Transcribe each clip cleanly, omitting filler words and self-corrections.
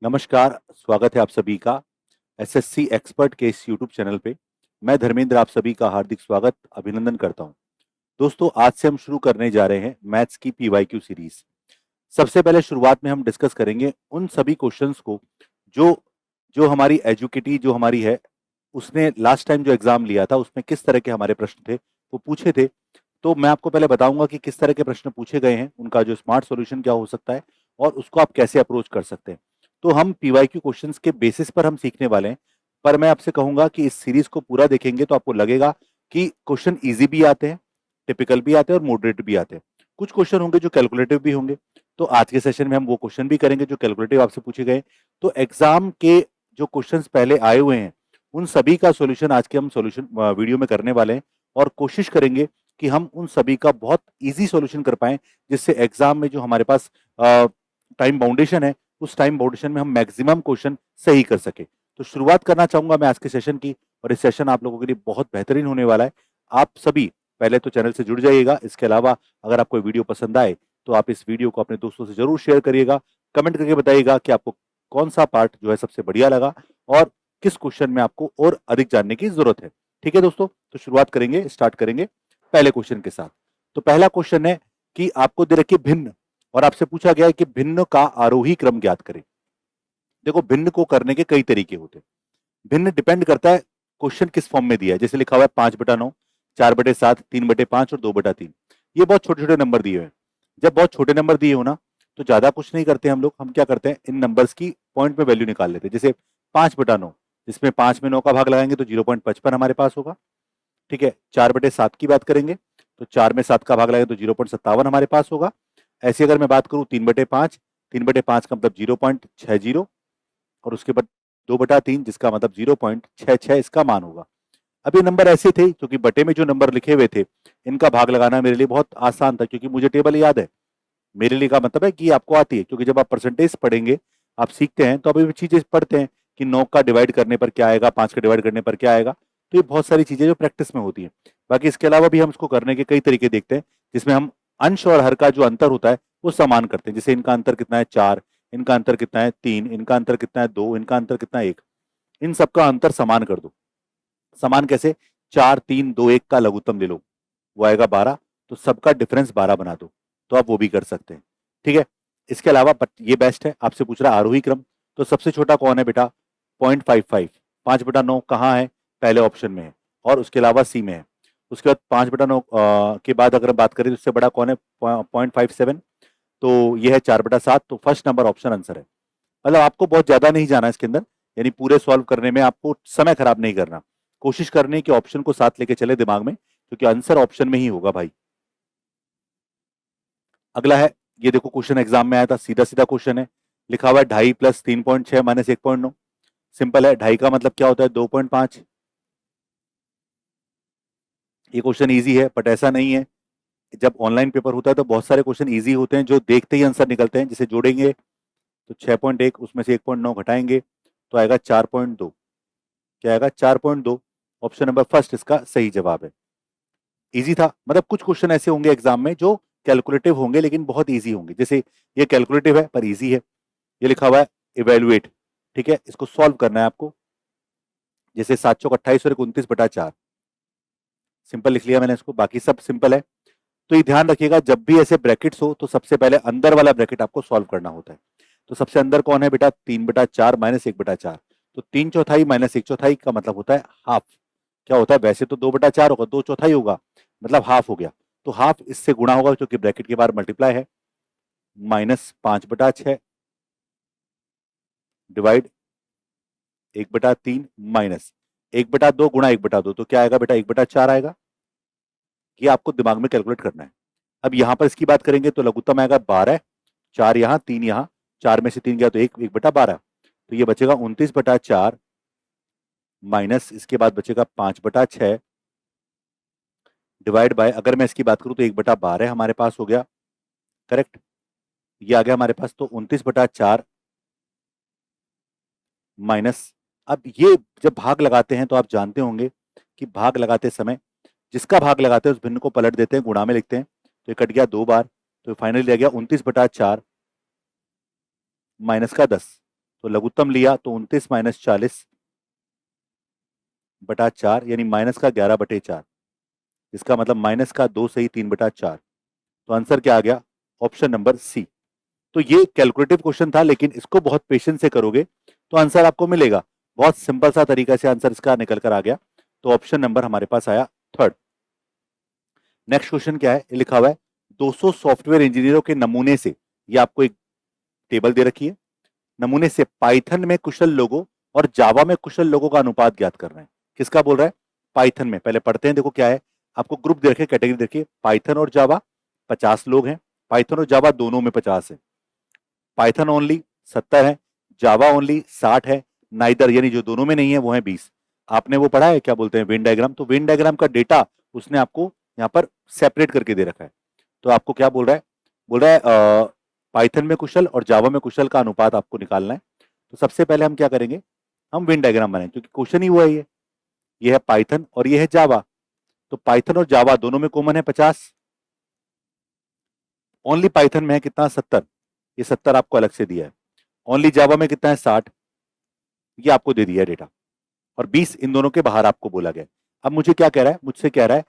नमस्कार, स्वागत है आप सभी का एसएससी एक्सपर्ट के इस यूट्यूब चैनल पे। मैं धर्मेंद्र आप सभी का हार्दिक स्वागत अभिनंदन करता हूं। दोस्तों, आज से हम शुरू करने जा रहे हैं मैथ्स की पीवाईक्यू सीरीज। सबसे पहले शुरुआत में हम डिस्कस करेंगे उन सभी क्वेश्चंस को जो जो हमारी एजुकेटी जो हमारी है, उसने लास्ट टाइम जो एग्जाम लिया था उसमें किस तरह के हमारे प्रश्न थे वो पूछे थे। तो मैं आपको पहले बताऊंगा कि किस तरह के प्रश्न पूछे गए हैं, उनका जो स्मार्ट सॉल्यूशन क्या हो सकता है और उसको आप कैसे अप्रोच कर सकते हैं। तो हम पीवाईक्यू क्वेश्चंस के बेसिस पर हम सीखने वाले हैं। पर मैं आपसे कहूंगा कि इस सीरीज को पूरा देखेंगे तो आपको लगेगा कि क्वेश्चन इजी भी आते हैं, टिपिकल भी आते हैं और मॉडरेट भी आते हैं। कुछ क्वेश्चन होंगे जो कैलकुलेटिव भी होंगे। तो आज के सेशन में हम वो क्वेश्चन भी करेंगे जो कैलकुलेटिव आपसे पूछे गए। तो एग्जाम के जो क्वेश्चंस पहले आए हुए हैं उन सभी का सॉल्यूशन आज के हम सॉल्यूशन वीडियो में करने वाले हैं और कोशिश करेंगे कि हम उन सभी का बहुत इजी सॉल्यूशन कर पाएं, जिससे एग्जाम में जो हमारे पास टाइम बाउंडेशन है उस टाइम बाउंडेशन में हम मैक्सिमम क्वेश्चन सही कर सके। तो शुरुआत करना चाहूंगा मैं आज के सेशन की, और इस सेशन आप लोगों के लिए बहुत बेहतरीन होने वाला है। आप सभी पहले तो चैनल से जुड़ जाइएगा। इसके अलावा अगर आपको वीडियो पसंद आए तो आप इस वीडियो को अपने दोस्तों से जरूर शेयर करिएगा। कमेंट करके बताइएगा कि आपको कौन सा पार्ट जो है सबसे बढ़िया लगा और किस क्वेश्चन में आपको और अधिक जानने की जरूरत है। ठीक है दोस्तों, तो शुरुआत करेंगे, स्टार्ट करेंगे पहले क्वेश्चन के साथ। तो पहला क्वेश्चन है कि आपको दे रखी भिन्न, और आपसे पूछा गया है कि भिन्न का आरोही क्रम ज्ञात करें। देखो, भिन्न को करने के कई तरीके होते हैं। भिन्न डिपेंड करता है क्वेश्चन किस फॉर्म में दिया है। जैसे लिखा हुआ है 5/9, 4/7, 3/5 और 2/3। ये बहुत छोटे छोटे नंबर दिए हुए हैं। जब बहुत छोटे नंबर दिए हो ना, तो ज्यादा कुछ नहीं करते हम लोग। हम क्या करते हैं, इन नंबर्स की पॉइंट में वैल्यू निकाल लेते हैं। जैसे 5/9, जिसमें 5 में 9 का भाग लगाएंगे तो 0.55 हमारे पास होगा। ठीक है, 4/7 की बात करेंगे तो 4 में 7 का भाग लगाएंगे तो 0.57 हमारे पास होगा। ऐसे अगर मैं बात करूं 3/5, 3/5 का मतलब 0.60, और उसके बाद 2/3 जिसका मतलब 0.66 इसका मान होगा। अब ये नंबर ऐसे थे क्योंकि बटे में जो नंबर लिखे हुए थे इनका भाग लगाना मेरे लिए बहुत आसान था, क्योंकि मुझे टेबल याद है। मेरे लिए का मतलब है कि आपको आती है, क्योंकि जब आप परसेंटेज पढ़ेंगे, आप सीखते हैं तो अभी चीजें पढ़ते हैं कि 9 का डिवाइड करने पर क्या आएगा, 5 का डिवाइड करने पर क्या आएगा। तो ये बहुत सारी चीजें जो प्रैक्टिस में होती है। बाकी इसके अलावा भी हम इसको करने के कई तरीके देखते हैं, जिसमें हम अंश और हर का जो अंतर होता है वो समान करते हैं। जैसे इनका अंतर कितना है 4, इनका अंतर कितना है 3, इनका अंतर कितना है 2, इनका अंतर कितना है 1। इन सबका अंतर समान कर दो। समान कैसे, 4, 3, 2, 1 का लघुत्तम ले लो, वो आएगा 12। तो सबका डिफरेंस 12 बना दो। तो आप वो भी कर सकते हैं। ठीक है, इसके अलावा ये बेस्ट है। आपसे पूछ रहा है आरोही क्रम, तो सबसे छोटा कौन है बेटा, 0.55। 5/9 कहाँ है, पहले ऑप्शन में है और उसके अलावा सी में है। उसके बाद 5/9 के बाद अगर बात करें तो उससे बड़ा कौन है, 0.57। तो ये है 4/7। तो फर्स्ट नंबर ऑप्शन आंसर है। मतलब आपको बहुत ज्यादा नहीं जाना इसके अंदर, यानी पूरे सॉल्व करने में आपको समय खराब नहीं करना। कोशिश करने की ऑप्शन को साथ लेके चले दिमाग में, क्योंकि आंसर ऑप्शन में ही होगा भाई। अगला है, ये देखो क्वेश्चन एग्जाम में आया था, सीधा सीधा क्वेश्चन है। लिखा हुआ है 2.5 + 3.6 - 1.9। सिंपल है, 2.5 का मतलब क्या होता है, 2.5। ये क्वेश्चन इजी है, बट ऐसा नहीं है। जब ऑनलाइन पेपर होता है तो बहुत सारे क्वेश्चन इजी होते हैं जो देखते ही आंसर निकलते हैं। जिसे जोड़ेंगे तो 6.1, उसमें से 1.9 घटाएंगे तो आएगा 4.2। क्या आएगा, 4.2। ऑप्शन नंबर फर्स्ट इसका सही जवाब है। इजी था, मतलब कुछ क्वेश्चन ऐसे होंगे एग्जाम में जो कैलकुलेटिव होंगे लेकिन बहुत इजी होंगे। जैसे ये कैलकुलेटिव है पर इजी है। ये लिखा हुआ है इवेलुएट। ठीक है, इसको सॉल्व करना है आपको। जैसे 7 × 28 और 29/4। सिंपल लिख लिया मैंने इसको, बाकी सब सिंपल है। तो ये ध्यान रखिएगा, जब भी ऐसे ब्रैकेट्स हो तो सबसे पहले अंदर वाला ब्रैकेट आपको सॉल्व करना होता है। तो सबसे अंदर कौन है बेटा, 3/4 - 1/4। तो 3/4 - 1/4 का मतलब होता है हाफ। क्या होता है, वैसे तो 2/4 होगा, 2/4 होगा, मतलब हाफ हो गया। तो हाफ इससे गुणा होगा क्योंकि ब्रैकेट के बाहर मल्टीप्लाई है। -5/6 डिवाइड 1/3 माइनस 1/2 गुणा 1/2। तो क्या आएगा बेटा, 1/4 आएगा। ये आपको दिमाग में कैलकुलेट करना है। अब यहां पर इसकी बात करेंगे तो लघुत्तम आएगा 12। 4 यहाँ, 3 यहाँ, 4 में से 3 गया तो 1/12। तो ये बचेगा 29/4 माइनस इसके बाद बचेगा 5/6 डिवाइड बाय, अगर मैं इसकी बात करूं तो 1/12 हमारे पास हो गया। करेक्ट, ये आ गया हमारे पास। तो 29/4 माइनस, अब ये जब भाग लगाते हैं तो आप जानते होंगे कि भाग लगाते समय जिसका भाग लगाते हैं उस भिन्न को पलट देते हैं, गुणा में लिखते हैं। तो ये कट गया 2 बार। तो फाइनली रह गया 29/4 - का 10। तो लघुत्तम लिया तो 29 माइनस 40 बटा 4 यानी माइनस का 11 बटे 4, इसका मतलब माइनस का 2 सही 3 बटा 4। तो आंसर क्या आ गया? Option number C. तो ये कैलकुलेटिव क्वेश्चन था, लेकिन इसको बहुत पेशेंस से करोगे तो आंसर आपको मिलेगा। बहुत सिंपल सा तरीका से आंसर इसका निकल कर आ गया। तो ऑप्शन नंबर हमारे पास आया थर्ड। नेक्स्ट क्वेश्चन क्या है? ये लिखा हुआ है 200 सॉफ्टवेयर इंजीनियरों के नमूने से, ये आपको एक टेबल दे रखी है, नमूने से पाइथन में कुशल लोगों और जावा में कुशल लोगों का अनुपात ज्ञात करना है। किसका बोल रहा है? पाइथन में। पहले पढ़ते हैं, देखो क्या है। आपको ग्रुप दे रखे, कैटेगरी देखिए, पाइथन और जावा 50 लोग हैं, पाइथन और जावा दोनों में 50 है, पाइथन ओनली 70 है, जावा ओनली 60 है, नाइदर यानी जो दोनों में नहीं है वो है 20। आपने वो पढ़ा है क्या बोलते हैं वेन डायग्राम, तो वेन डायग्राम का डेटा उसने आपको यहाँ पर सेपरेट करके दे रखा है। तो आपको क्या बोल रहा है? बोल रहा है पाइथन में कुशल और जावा में कुशल का अनुपात आपको निकालना है। तो सबसे पहले हम क्या करेंगे? हम वेन डायग्राम बनाएंगे, क्योंकि क्वेश्चन ही हुआ है ये है पाइथन और ये है जावा। तो पाइथन और जावा दोनों में कॉमन है 50, ओनली पाइथन में है कितना? 70, ये 70 आपको अलग से दिया है। ओनली जावा में कितना है? 60, ये आपको दे दिया है डेटा। और 20 इन दोनों के बाहर आपको बोला गया। अब मुझे क्या कह रहा है? मुझसे कह रहा है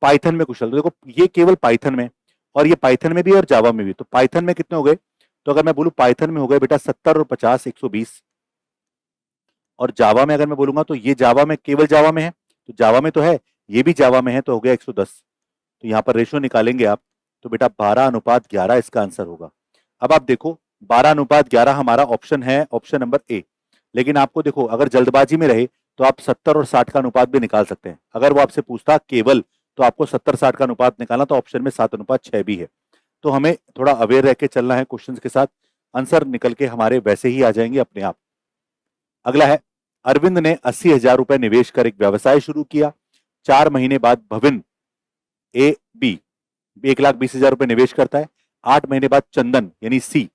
पाइथन में कुशल। तो देखो ये केवल पाइथन में, और ये पाइथन में भी और जावा में भी। तो पाइथन में कितने हो गए? तो अगर मैं बोलूं पाइथन में हो गए बेटा 70 और 50 120, और जावा में अगर मैं बोलूंगा तो ये जावा में, केवल जावा में है, तो जावा में तो है, ये भी जावा में है, तो हो गया 110। तो यहां पर रेशियो निकालेंगे आप, तो बेटा 12:11 इसका आंसर होगा। अब आप देखो 12:11 हमारा ऑप्शन है, ऑप्शन नंबर ए। लेकिन आपको देखो अगर जल्दबाजी में रहे तो आप 70 और 60 का अनुपात भी निकाल सकते हैं। अगर वो आपसे पूछता केवल तो आपको 70-60 का अनुपात निकालना, तो ऑप्शन में 7:6 भी है। तो हमें थोड़ा अवेयर रह के चलना है क्वेश्चंस के साथ, आंसर निकल के हमारे वैसे ही आ जाएंगे अपने आप। अगला है, अरविंद ने 80,000 रुपए निवेश कर एक व्यवसाय शुरू किया। 4 महीने बाद भविन ए बी 1,20,000 रुपए निवेश करता है। 8 महीने बाद चंदन यानी सी।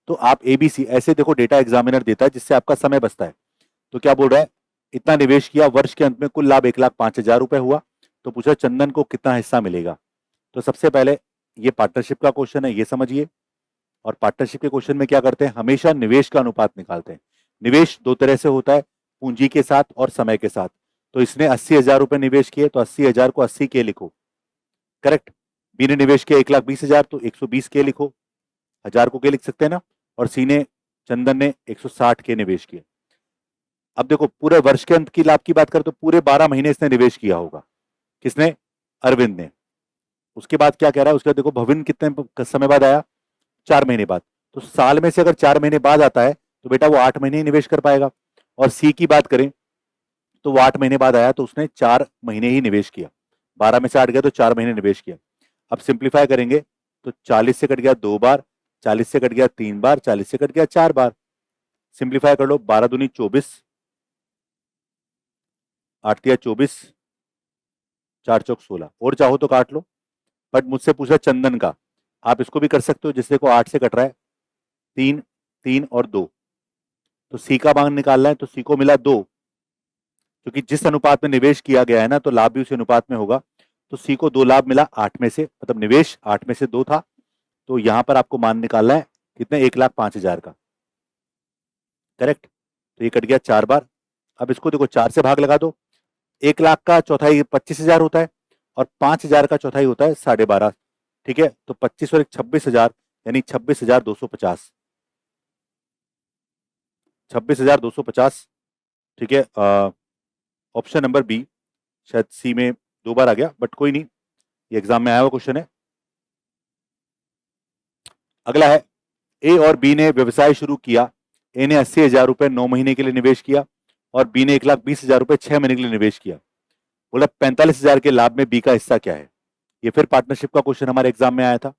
तो आप एबीसी ऐसे देखो, डेटा एग्जामिनर देता है जिससे आपका समय बचता है। तो क्या बोल रहा है? इतना निवेश किया, वर्ष के अंत में कुल लाभ 1,05,000 रुपए हुआ। तो पूछा चंदन को कितना हिस्सा मिलेगा। तो सबसे पहले ये पार्टनरशिप का क्वेश्चन है, ये समझिए। और पार्टनरशिप के क्वेश्चन में क्या करते हैं? हमेशा निवेश का अनुपात निकालते हैं। निवेश दो तरह से होता है, पूंजी के साथ और समय के साथ। तो इसने 80,000 रुपए निवेश किए, तो 80,000 को 80 के लिखो, करेक्ट। बी ने निवेश किया 1,20,000, तो 120 के लिखो, 1000 को के लिख सकते हैं ना। और सी ने, चंदन ने 160 के निवेश किए। अब देखो पूरे वर्ष के अंत की लाभ की बात करें तो पूरे 12 महीने इसने निवेश किया होगा। किसने? अरविंद ने। उसके बाद क्या कह रहा है? उसके बाद देखो भविन कितने समय बाद आया? 4 महीने बाद। तो साल में से अगर 4 महीने बाद आता है तो बेटा वो 8 महीने ही निवेश कर पाएगा। और सी की बात करें तो वो 8 महीने बाद आया, तो उसने 4 महीने ही निवेश किया। 12 में से 8 गया तो 4 महीने निवेश किया। अब सिंप्लीफाई करेंगे तो 40 से कट गया 2 बार, 40 से कट गया 3 बार, 40 से कट गया 4 बार। सिंप्लीफाई कर लो, 12 दूनी 24, 8 तिया 24, 4 चौक 16, और चाहो तो काट लो। बट मुझसे पूछा चंदन का, आप इसको भी कर सकते हो, जिससे को 8 से कट रहा है 3, 3 और 2। तो सी का मान निकालना है, तो सी को मिला 2, क्योंकि जिस अनुपात में निवेश किया गया है ना, तो लाभ भी उसी अनुपात में होगा। तो सी को 2 लाभ मिला 8 में से, मतलब निवेश 8 में से 2 था। तो यहां पर आपको मान निकालना है कितने? 1,05,000 का, करेक्ट। तो ये कट गया 4 बार। अब इसको देखो 4 से भाग लगा दो। 1,00,000 का चौथाई 25,000 होता है, और 5,000 का चौथाई होता है 12.5। ठीक है, तो 25 और 26,000 यानी 26,250, 26,250। ठीक है, ऑप्शन नंबर बी। शायद सी में 2 बार आ गया, बट कोई नहीं, ये एग्जाम में आया हुआ क्वेश्चन है। अगला है, ए और बी ने व्यवसाय शुरू किया। ए ने 80,000 रुपए 9 महीने के लिए निवेश किया, और बी ने 1,20,000 रुपए 6 महीने के लिए निवेश किया। बोला 45,000 के लाभ में बी का हिस्सा क्या है? ये फिर पार्टनरशिप का क्वेश्चन हमारे एग्जाम में आया था।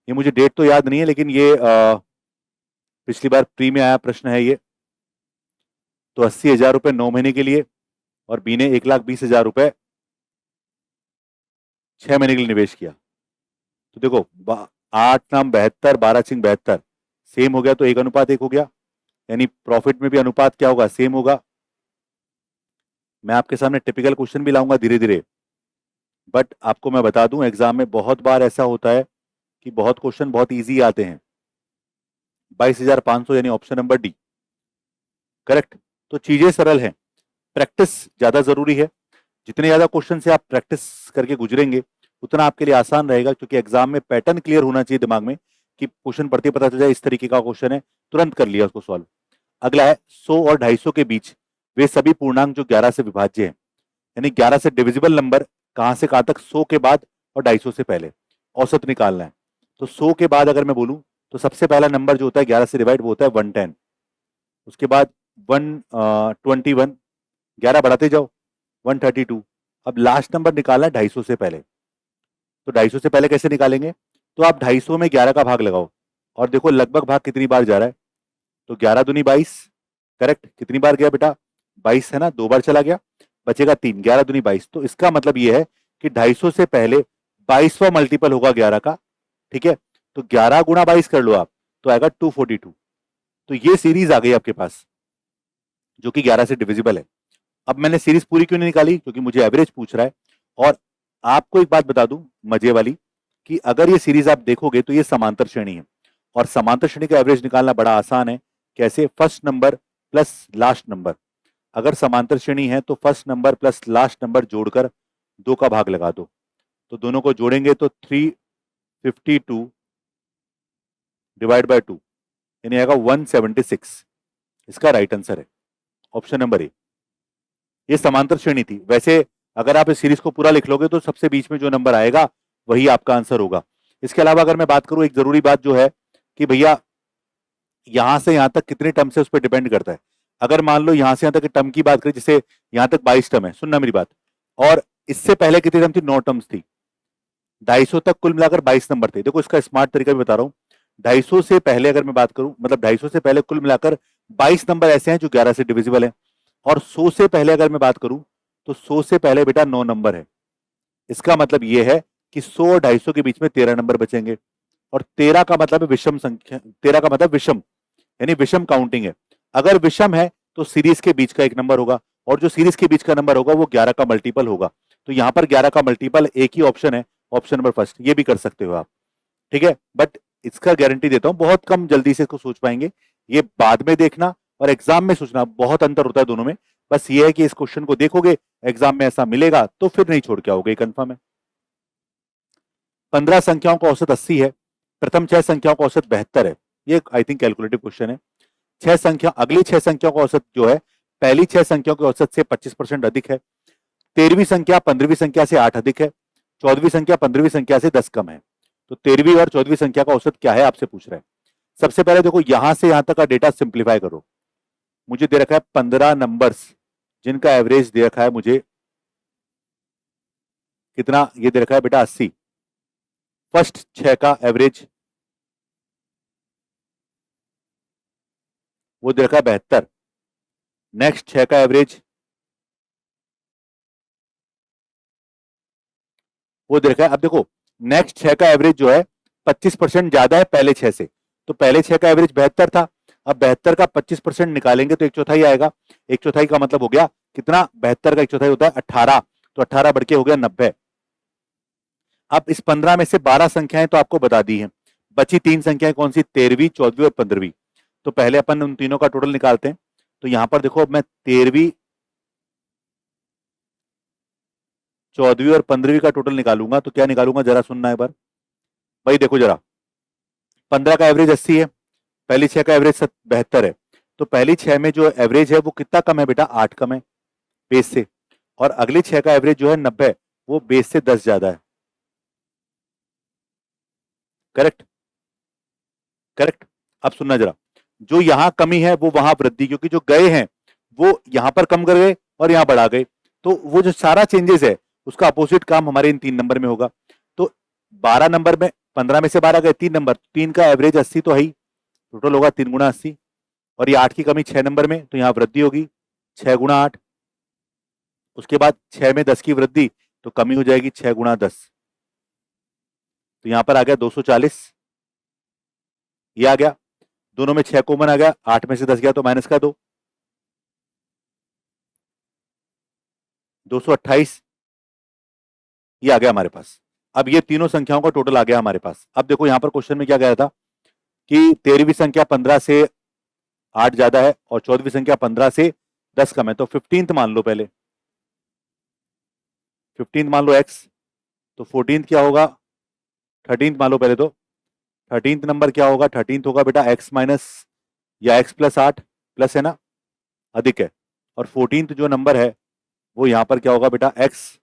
ये मुझे डेट तो याद नहीं है, लेकिन ये पिछली बार प्री में आया प्रश्न है ये। तो 80,000 रुपए 9 महीने के लिए, और बी ने 1,20,000 रुपए 6 महीने के लिए निवेश किया। तो देखो 8 नाम 72, 12 छिंग 72, सेम हो गया, तो 1:1 हो गया। यानी प्रॉफिट में भी अनुपात क्या होगा? सेम होगा। मैं आपके सामने टिपिकल क्वेश्चन भी लाऊंगा धीरे धीरे, बट आपको मैं बता दूं एग्जाम में बहुत बार ऐसा होता है कि बहुत क्वेश्चन बहुत इजी आते हैं। 22,500 यानी ऑप्शन नंबर डी। करेक्ट। तो चीजें सरल हैं, प्रैक्टिस ज्यादा जरूरी है। जितने ज्यादा क्वेश्चन से आप प्रैक्टिस करके गुजरेंगे उतना आपके लिए आसान रहेगा, क्योंकि एग्जाम में पैटर्न क्लियर होना चाहिए दिमाग में कि क्वेश्चन पढ़ते पता चल जाए इस तरीके का क्वेश्चन है, तुरंत कर लिया उसको सॉल्व। अगला है 100 और 250 के बीच वे सभी पूर्णांक जो 11 से विभाज्य हैं, यानी 11 से डिविजिबल नंबर कहां से कहां तक, 100 के बाद और 250 से पहले औसत निकालना है। तो 100 के बाद अगर मैं बोलूं तो सबसे पहला नंबर जो होता है 11 से डिवाइड वो होता है 110, उसके बाद 121, 11 बढ़ाते जाओ 132। अब लास्ट नंबर निकालना है 250 से पहले। तो 250 से पहले कैसे निकालेंगे, तो आप 250 में 11 का भाग लगाओ और देखो लगभग भाग कितनी बार जा रहा है। तो 11 दूनी 22, करेक्ट। कितनी बार गया बेटा, 22 है ना, 2 बार चला गया, बचेगा 3, 11 दूनी 22। तो इसका मतलब ये है कि 250 से पहले 22वां मल्टीपल होगा 11 का, ठीक है। तो 11 गुणा 22 कर लो आप, तो आएगा 242। तो ये सीरीज आ गई आपके पास जो कि 11 से डिविजिबल है। अब मैंने सीरीज पूरी क्यों नहीं निकाली, क्योंकि मुझे एवरेज पूछ रहा है। और आपको एक बात बता दूं मजे वाली, कि अगर ये सीरीज आप देखोगे तो ये समांतर श्रेणी है, और समांतर श्रेणी का एवरेज निकालना बड़ा आसान है। कैसे, first number plus last number. अगर समांतर श्रेणी है तो first number plus last number जोड़कर 2 का भाग लगा दो, तो दोनों को जोड़ेंगे तो 352 डिवाइड बाय 2 यानी आएगा 176। इसका राइट आंसर है ऑप्शन नंबर ए। ये समांतर श्रेणी थी। वैसे अगर आप इस सीरीज को पूरा लिख लोगे तो सबसे बीच में जो नंबर आएगा वही आपका आंसर होगा। इसके अलावा अगर मैं बात करूं, एक जरूरी बात जो है कि भैया यहां से यहां तक कितने टर्म से उस पर डिपेंड करता है। अगर मान लो यहां से यहां तक टर्म की बात करें, जैसे यहां तक 22 टर्म है, सुनना मेरी बात, और इससे पहले कितनी टर्म थी, 9 टर्म्स थी। 250 तक कुल मिलाकर 22 नंबर थे। देखो इसका स्मार्ट तरीका भी बता रहा हूं। 250 से पहले अगर मैं बात करूं, मतलब 250 से पहले कुल मिलाकर 22 नंबर ऐसे हैं जो 11 से डिविजिबल है। और 100 से पहले अगर मैं बात करूं तो 100 से पहले बेटा 9 नंबर है। इसका मतलब यह है कि 100 और 250 के बीच में 13 नंबर बचेंगे। और 13 का मतलब है विषम संख्या, 13 का मतलब विषम, यानी विषम काउंटिंग है। अगर विषम है तो सीरीज के बीच का एक नंबर होगा, और जो सीरीज के बीच का नंबर होगा वो 11 का मल्टीपल होगा। तो यहां पर 11 का मल्टीपल एक ही ऑप्शन है, ऑप्शन नंबर फर्स्ट। ये भी कर सकते हो आप, ठीक है। बट इसका गारंटी देता हूं बहुत कम जल्दी से इसको सोच पाएंगे। ये बाद में देखना और एग्जाम में सोचना, बहुत अंतर होता है दोनों में। बस ये है कि इस क्वेश्चन को देखोगे, एग्जाम में ऐसा मिलेगा तो फिर नहीं छोड़ के आओगे, कंफर्म है। 15 संख्याओं का औसत 80 है, प्रथम 6 संख्याओं का औसत 72 है। ये आई थिंक कैलकुलेटिव क्वेश्चन है। अगली 6 संख्याओं का औसत जो है पहली 6 संख्याओं के औसत से 25% अधिक है। 13वीं संख्या 15वीं संख्या से 8 अधिक है। 14वीं संख्या 15वीं संख्या से 10 कम है। तो 13वीं और 14वीं संख्या का औसत क्या है आपसे पूछ रहा है। सबसे पहले देखो यहां से यहां तक का डेटा सिंप्लीफाई करो। मुझे दे रखा है 15 नंबर्स जिनका एवरेज दे रखा है मुझे कितना, ये दे रखा है बेटा 80। फर्स्ट 6 का एवरेज वो दे रखा है 72। नेक्स्ट 6 का एवरेज वो दे रखा है। अब देखो नेक्स्ट 6 का एवरेज जो है 25% ज्यादा है पहले 6 से। तो पहले 6 का एवरेज 72 था, अब 72 का 25% निकालेंगे तो एक चौथाई आएगा। एक चौथाई का मतलब हो गया कितना, 72 का एक चौथाई होता है 18। तो 18 बढ़ के हो गया 90। अब इस 15 में से 12 संख्याएं तो आपको बता दी हैं, बची 3 संख्याएं कौन सी, 13वीं 14वीं और 15वीं। तो पहले अपन उन तीनों का टोटल निकालते हैं। तो यहां पर देखो अब मैं 13वीं 14वीं और 15वीं का टोटल निकालूंगा तो क्या निकालूंगा जरा सुनना एक बार भाई। देखो जरा, 15 का एवरेज 80 है, पहली 6 का एवरेज 72 है। तो पहली 6 में जो एवरेज है वो कितना कम है बेटा, 8 कम है बेस से। और अगली 6 का एवरेज जो है 90, वो बेस से 10 ज्यादा है। Correct, correct. अब सुनना जरा, जो यहां कमी है वो वहां वृद्धि, क्योंकि जो गए हैं वो यहां पर कम कर गए और यहां बढ़ा गए। तो वो जो सारा चेंजेस है उसका अपोजिट काम हमारे इन 3 नंबर में होगा। तो 12 नंबर में 15 में से 12 गए, 3 नंबर, 3 का एवरेज 80 तो है ही, टोटल होगा 3 गुना 80। और ये 8 की कमी 6 नंबर में, तो यहां वृद्धि होगी 6 गुना 8। उसके बाद 6 में 10 की वृद्धि, तो कमी हो जाएगी 6 गुना 10। तो यहां पर आ गया 240, ये आ गया। दोनों में 6 कॉमन आ गया, 8 में से 10 गया तो माइनस का 2, 228 ये आ गया हमारे पास। अब ये तीनों संख्याओं का टोटल आ गया हमारे पास। अब देखो यहां पर क्वेश्चन में क्या कह रहा था कि 13वीं संख्या 15 से 8 ज्यादा है और 14वीं संख्या 15 से 10 कम है, तो 15th मान लो, पहले 15th मान लो x, तो 14th क्या होगा, 13th मान लो पहले, तो 13th नंबर क्या होगा, 13th होगा बेटा x माइनस या x प्लस 8, प्लस है ना, अधिक है, और 14th जो नंबर है वो यहां पर क्या होगा बेटा, x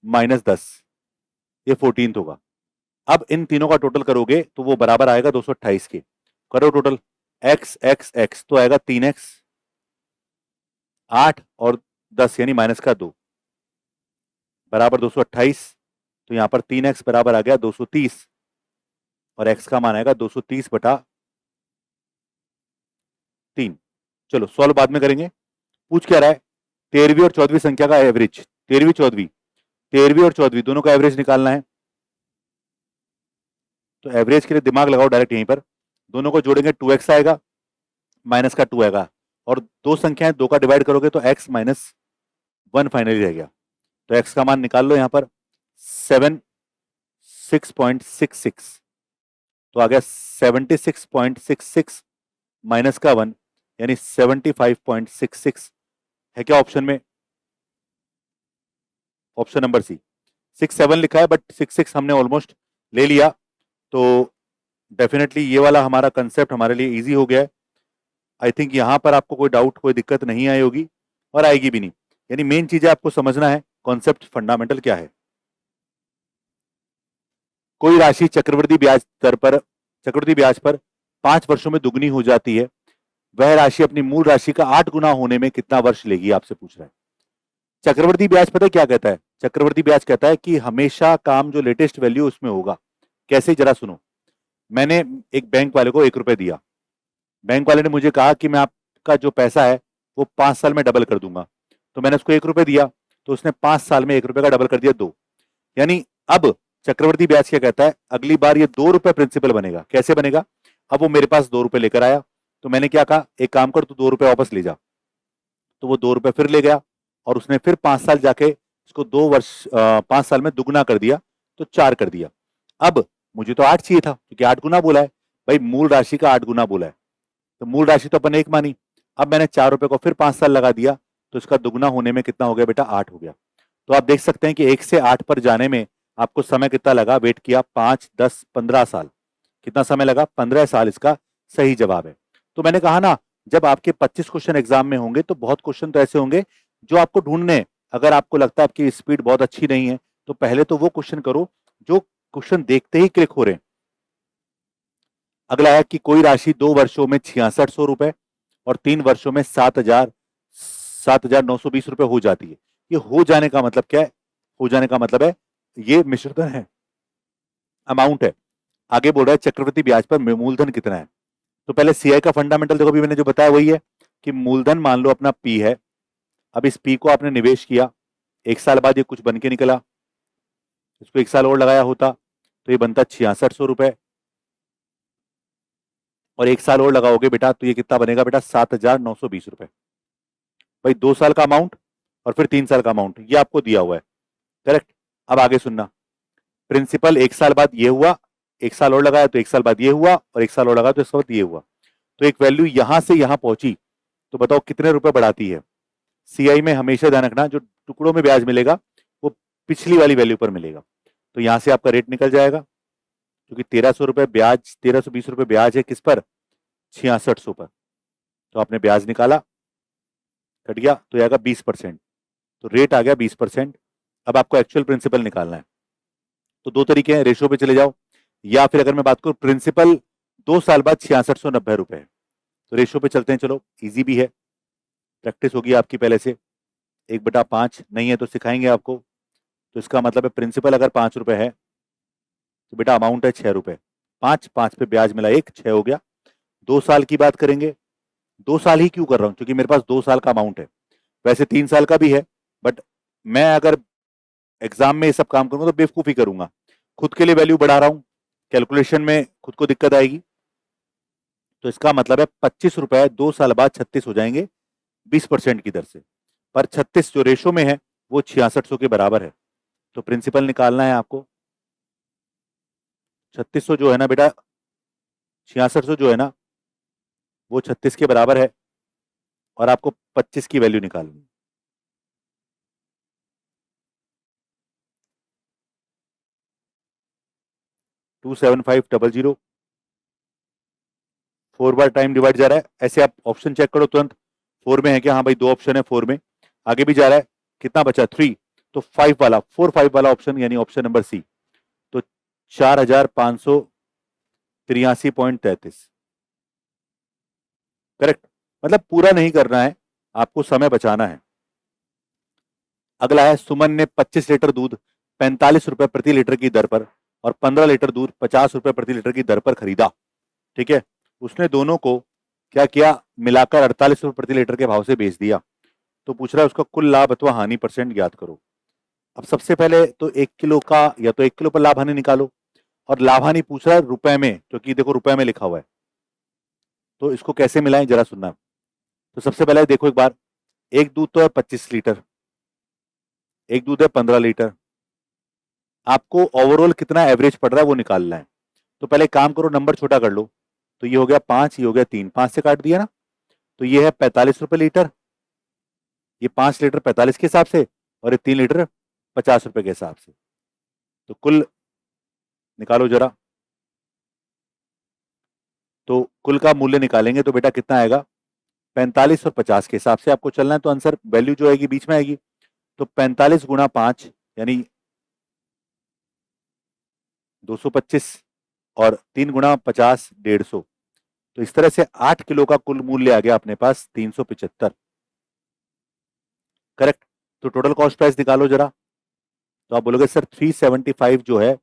माइनस 10, ये 14th होगा। अब इन तीनों का टोटल करोगे तो वो बराबर आएगा 228 के, करो टोटल, x x x तो आएगा 3x, 8 और 10 यानी माइनस का 2 बराबर 228, तो यहां पर 3x बराबर आ गया 230 और x का मान आएगा 230 बटा 3। चलो सॉल्व बाद में करेंगे। पूछ क्या रहा है, 13वीं और 14वीं संख्या का एवरेज, 13वीं और 14वीं दोनों का एवरेज निकालना है। तो एवरेज के लिए दिमाग लगाओ डायरेक्ट यहीं पर, दोनों को जोड़ेंगे 2x आएगा, माइनस का 2 आएगा, और दो संख्याएं, दो का डिवाइड करोगे तो x माइनस 1 फाइनली रह गया। तो x का मान निकाल लो यहां पर 76.66, तो आ गया 76.66 माइनस का 1 यानी 75.66 है क्या ऑप्शन में, ऑप्शन नंबर सी। 67 लिखा है बट 66 हमने ऑलमोस्ट ले लिया, तो डेफिनेटली ये वाला हमारा कंसेप्ट हमारे लिए इजी हो गया है। आई थिंक यहां पर आपको कोई डाउट, कोई दिक्कत नहीं आई होगी और आएगी भी नहीं। यानी मेन चीजें आपको समझना है, कॉन्सेप्ट फंडामेंटल क्या है। कोई राशि चक्रवृद्धि ब्याज पर 5 वर्षों में दुगनी हो जाती है, वह राशि अपनी मूल राशि का 8 गुना होने में कितना वर्ष लेगी, आपसे पूछ रहा है। चक्रवृद्धि ब्याज पता है क्या कहता है, चक्रवृद्धि ब्याज कहता है कि हमेशा काम जो लेटेस्ट वैल्यू उसमें होगा। कैसे, जरा सुनो। मैंने एक बैंक वाले को 1 रुपए दिया, बैंक वाले ने मुझे कहा कि मैं आपका जो पैसा है वो 5 साल में डबल कर दूंगा, तो मैंने उसको 1 रुपए दिया, तो उसने 5 साल में 1 रुपए का डबल कर दिया 2। यानी अब चक्रवृद्धि ब्याज क्या कहता है, अगली बार ये 2 रुपए प्रिंसिपल बनेगा। कैसे बनेगा, अब वो मेरे पास 2 रुपए लेकर आया, तो मैंने क्या कहा, एक काम कर, तू 2 रुपए वापस ले जा, तो वो 2 रुपए फिर ले गया और उसने फिर 5 साल जाके इसको 5 साल में दुगना कर दिया, तो 4 कर दिया। अब मुझे तो 8 चाहिए था क्योंकि 8 गुना बोला है, भाई मूल राशि का 8 गुना बोला है, तो मूल राशि तो अपन 1 मानी। अब मैंने 4 रुपए को फिर 5 साल लगा दिया, तो इसका दुगना होने में कितना हो गया बेटा, 8 हो गया। तो आप देख सकते हैं कि 1 से 8 पर जाने में आपको समय कितना लगा, वेट किया 5, 10, 15 साल, कितना समय लगा, 15 साल इसका सही जवाब है। तो मैंने कहा ना, जब आपके 25 क्वेश्चन एग्जाम में होंगे तो बहुत क्वेश्चन तो ऐसे होंगे जो आपको ढूंढने हैं। अगर आपको लगता है आपकी स्पीड बहुत अच्छी नहीं है तो पहले तो वो क्वेश्चन करो जो क्वेश्चन देखते ही क्लिक हो रहे हैं। अगला है कि कोई राशि 2 वर्षों में 6600 रुपए और 3 वर्षों में 7920 रुपए हो जाती है। ये हो जाने का मतलब क्या है, हो जाने का मतलब है ये मिश्रधन है, अमाउंट है। आगे बोल रहा है चक्रवृद्धि ब्याज पर मूलधन कितना है। तो पहले सीआई का फंडामेंटल देखो, अभी मैंने जो बताया वही है कि मूलधन मान लो अपना पी है। अब इस पी को आपने निवेश किया, 1 साल बाद ये कुछ बन के निकला, इसको 1 साल और लगाया होता तो ये बनता 6600 रुपए, और 1 साल और लगाओगे बेटा तो ये कितना बनेगा बेटा, 7920 रुपए। भाई 2 साल का अमाउंट और फिर 3 साल का अमाउंट, ये आपको दिया हुआ है, करेक्ट। अब आगे सुनना, प्रिंसिपल 1 साल बाद ये हुआ, 1 साल और लगाया तो 1 साल बाद ये हुआ, और 1 साल और लगाया तो इस वक्त ये हुआ, तो एक वैल्यू यहां से यहां पहुंची, तो बताओ कितने रुपए बढ़ाती है। सीआई में हमेशा ध्यान रखना, जो टुकड़ों में ब्याज मिलेगा वो पिछली वाली वैल्यू पर मिलेगा। तो यहां से आपका रेट निकल जाएगा, क्योंकि 1300 रुपए ब्याज, 1320 रुपए ब्याज है किस पर, 6600 पर, तो आपने ब्याज निकाला, कट गया तो आएगा 20%, तो रेट आ गया 20%। अब आपको एक्चुअल प्रिंसिपल निकालना है, तो दो तरीके हैं, रेशो पे चले जाओ, या फिर अगर मैं बात करूं प्रिंसिपल 2 साल बाद 6690 रुपए है, तो रेशो पे चलते हैं, चलो इजी भी है, प्रैक्टिस होगी आपकी पहले से। 1/5 नहीं है तो सिखाएंगे आपको। तो इसका मतलब है प्रिंसिपल अगर 5 रुपए है तो बेटा अमाउंट है 6 रुपए, 5 पे ब्याज मिला 1, 6 हो गया। 2 साल की बात करेंगे, 2 साल ही क्यों कर रहा हूं, क्योंकि मेरे पास 2 साल का अमाउंट है, वैसे 3 साल का भी है, बट मैं अगर एग्जाम में ये सब काम करूंगा तो बेवकूफी करूंगा, खुद के लिए वैल्यू बढ़ा रहा हूं, कैलकुलेशन में खुद को दिक्कत आएगी। तो इसका मतलब है 25 रुपए 2 साल बाद 36 हो जाएंगे 20% की दर से, पर 36 जो रेशो में है वो 6600 के बराबर है। तो प्रिंसिपल निकालना है आपको, 3600 जो है ना बेटा 6600 जो है ना वो 36 के बराबर है और आपको 25 की वैल्यू निकालनी है। 27500 4 बार टाइम डिवाइड जा रहा है, ऐसे आप ऑप्शन चेक करो तुरंत। 4 में है क्या? हाँ भाई, 2 ऑप्शन है 4 में, आगे भी जा रहा है, कितना बचा? 3। तो 5 वाला, 4 5 वाला ऑप्शन यानी ऑप्शन नंबर सी। तो 4583.33 करेक्ट। मतलब पूरा नहीं करना है, आपको समय बचाना है। अगला है, सुमन ने 25 लीटर दूध 45 रुपए प्रति लीटर की दर पर और 15 लीटर दूध 50 रुपए प्रति लीटर की दर पर खरीदा। ठीक है, उसने दोनों को क्या किया? मिलाकर 48 रुपए प्रति लीटर के भाव से बेच दिया। तो पूछ रहा है उसका कुल लाभ अथवा हानि परसेंट ज्ञात करो। अब सबसे पहले तो 1 किलो का, या तो 1 किलो पर लाभ हानि निकालो, और लाभ हानि पूछ रहा है रुपए में, क्योंकि देखो रुपए में लिखा हुआ है। तो इसको कैसे मिलाएं जरा सुनना। तो सबसे पहले देखो एक बार, एक दूध तो है 25 लीटर, एक दूध है 15 लीटर, आपको ओवरऑल कितना एवरेज पड़ रहा है वो निकालना है। तो पहले काम करो, नंबर छोटा कर लो। तो ये हो गया 5, ये हो गया 3, 5 से काट दिया ना। तो ये है 45 रुपए लीटर, ये 5 लीटर 45 के हिसाब से, और ये 3 लीटर 50 रुपए के हिसाब से। तो कुल निकालो जरा। तो कुल का मूल्य निकालेंगे तो बेटा कितना आएगा? 45 और 50 के हिसाब से आपको चलना है, तो आंसर वैल्यू जो आएगी बीच में आएगी। तो 45 गुणा 5 यानी 225, और 3 गुणा 50 150। तो इस तरह से 8 किलो का कुल मूल्य आ गया अपने पास 375। करेक्ट। तो टोटल कॉस्ट प्राइस निकालो जरा। तो आप बोलोगे सर 375 जो है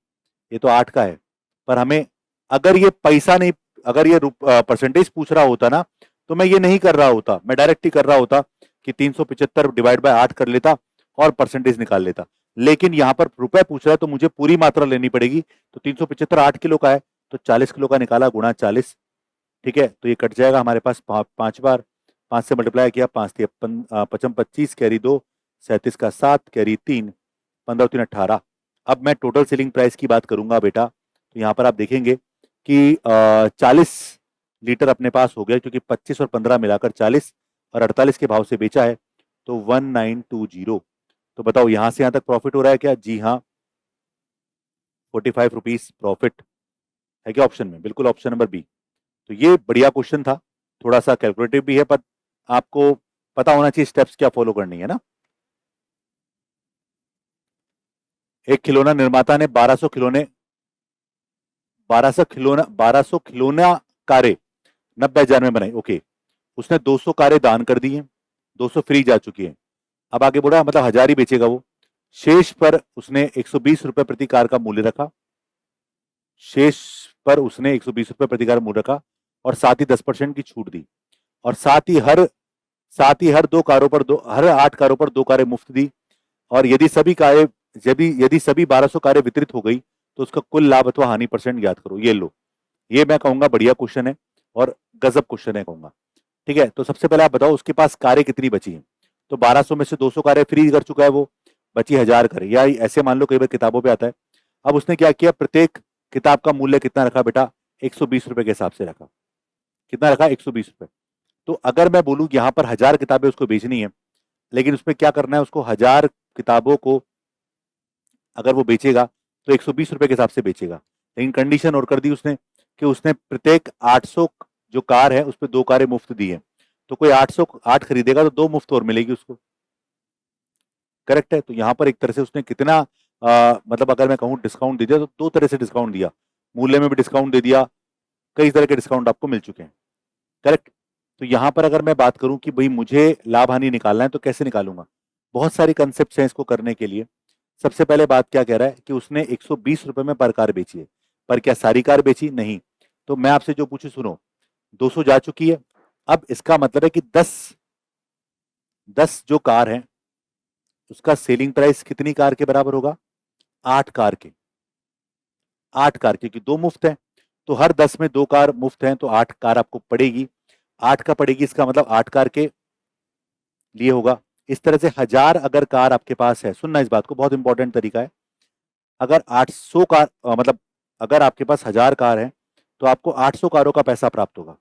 ये तो 8 का है, पर हमें अगर ये पैसा नहीं, अगर ये परसेंटेज पूछ रहा होता ना, तो मैं ये नहीं कर रहा होता, मैं डायरेक्ट ही कर रहा होता कि 375 डिवाइड बाय 8 कर लेता और परसेंटेज निकाल लेता। लेकिन यहां पर रुपए पूछ रहा है तो मुझे पूरी मात्रा लेनी पड़ेगी। तो 375 8 किलो का है, तो 40 किलो का निकाला गुणा 40। ठीक है, तो ये कट जाएगा हमारे पास 5 बार, 5 से मल्टीप्लाई किया, 5 पचम 25, कैरी 2, 37 का 7, कैरी 3, 15 3 18। अब मैं टोटल सेलिंग प्राइस की बात करूंगा बेटा। तो यहाँ पर आप देखेंगे कि 40 लीटर अपने पास हो गया, क्योंकि 25 और 15 मिलाकर 40 और 48 के भाव से बेचा है, तो 1920। तो बताओ यहां से यहां तक प्रॉफिट हो रहा है क्या? जी हाँ, 45 रुपीज प्रॉफिट है क्या ऑप्शन में? बिल्कुल, ऑप्शन नंबर बी। तो ये बढ़िया क्वेश्चन था, थोड़ा सा कैलकुलेटिव भी है, पर आपको पता होना चाहिए स्टेप्स क्या फॉलो करनी है ना। एक खिलौना निर्माता ने 1200 खिलौना कारें 90,000 में बनाई। ओके, उसने 200 कारें दान कर दी हैं, 200 फ्री जा चुकी हैं। अब आगे बढ़ा, मतलब 1000 ही बेचेगा वो। शेष पर उसने 120 रुपए प्रति कार का मूल्य रखा, शेष पर उसने 120 रुपए प्रति कार मूल्य रखा, और साथ ही 10% की छूट दी, और साथ ही हर 2 कारों पर हर 8 कारों पर 2 कारें मुफ्त दी। और यदि सभी 1200 कारें वितरित हो गई तो उसका कुल लाभ अथवा हानि परसेंट ज्ञात करो। ये लो, ये मैं कहूंगा बढ़िया क्वेश्चन है और गजब क्वेश्चन है कहूंगा। ठीक है, तो सबसे पहले आप बताओ उसके पास कारें कितनी बची हैं। तो 1200 में से 200 कारें फ्री कर चुका है वो, बची 1000 कारें, या ऐसे मान लो, कई बार किताबों पे आता है। अब उसने क्या किया, प्रत्येक किताब का मूल्य कितना रखा बेटा? 120 रुपए के हिसाब से रखा। कितना रखा? 120 रुपए। तो अगर मैं बोलूं यहाँ पर 1000 किताबें उसको बेचनी है, लेकिन उसमें क्या करना है, उसको 1000 किताबों को अगर वो बेचेगा तो 120 रुपए के हिसाब से बेचेगा। लेकिन कंडीशन और कर दी उसने कि उसने प्रत्येक 800 जो कार है उस पर 2 कारें मुफ्त दी है। तो कोई 808 खरीदेगा तो 2 मुफ्त और मिलेगी उसको। करेक्ट है। तो यहाँ पर एक तरह से उसने कितना मतलब अगर मैं कहूँ डिस्काउंट दे दिया, तो 2 तरह से डिस्काउंट दिया, मूल्य में भी डिस्काउंट दे दिया, कई तरह के डिस्काउंट आपको मिल चुके हैं। करेक्ट। तो यहाँ पर अगर मैं बात करूं कि भाई मुझे लाभ हानि निकालना है तो कैसे निकालूंगा, बहुत सारे कंसेप्ट हैं इसको करने के लिए। सबसे पहले बात क्या कह रहा है कि उसने 120 रुपए में पर कार बेची है, पर क्या सारी कार बेची? नहीं। तो मैं आपसे जो पूछू सुनो, 200 जा चुकी है। अब इसका मतलब है कि 10 जो कार है उसका सेलिंग प्राइस कितनी कार के बराबर होगा? 8 कार के। 8 कार के, क्योंकि 2 मुफ्त है, तो हर 10 में 2 कार मुफ्त हैं, तो 8 कार आपको पड़ेगी। 8 का पड़ेगी, इसका मतलब 8 कार के लिए होगा। इस तरह से 1000 अगर कार आपके पास है, सुनना इस बात को, बहुत इंपॉर्टेंट तरीका है। अगर 800 कार मतलब अगर आपके पास 1000 कार है तो आपको 800 कारों का पैसा प्राप्त होगा।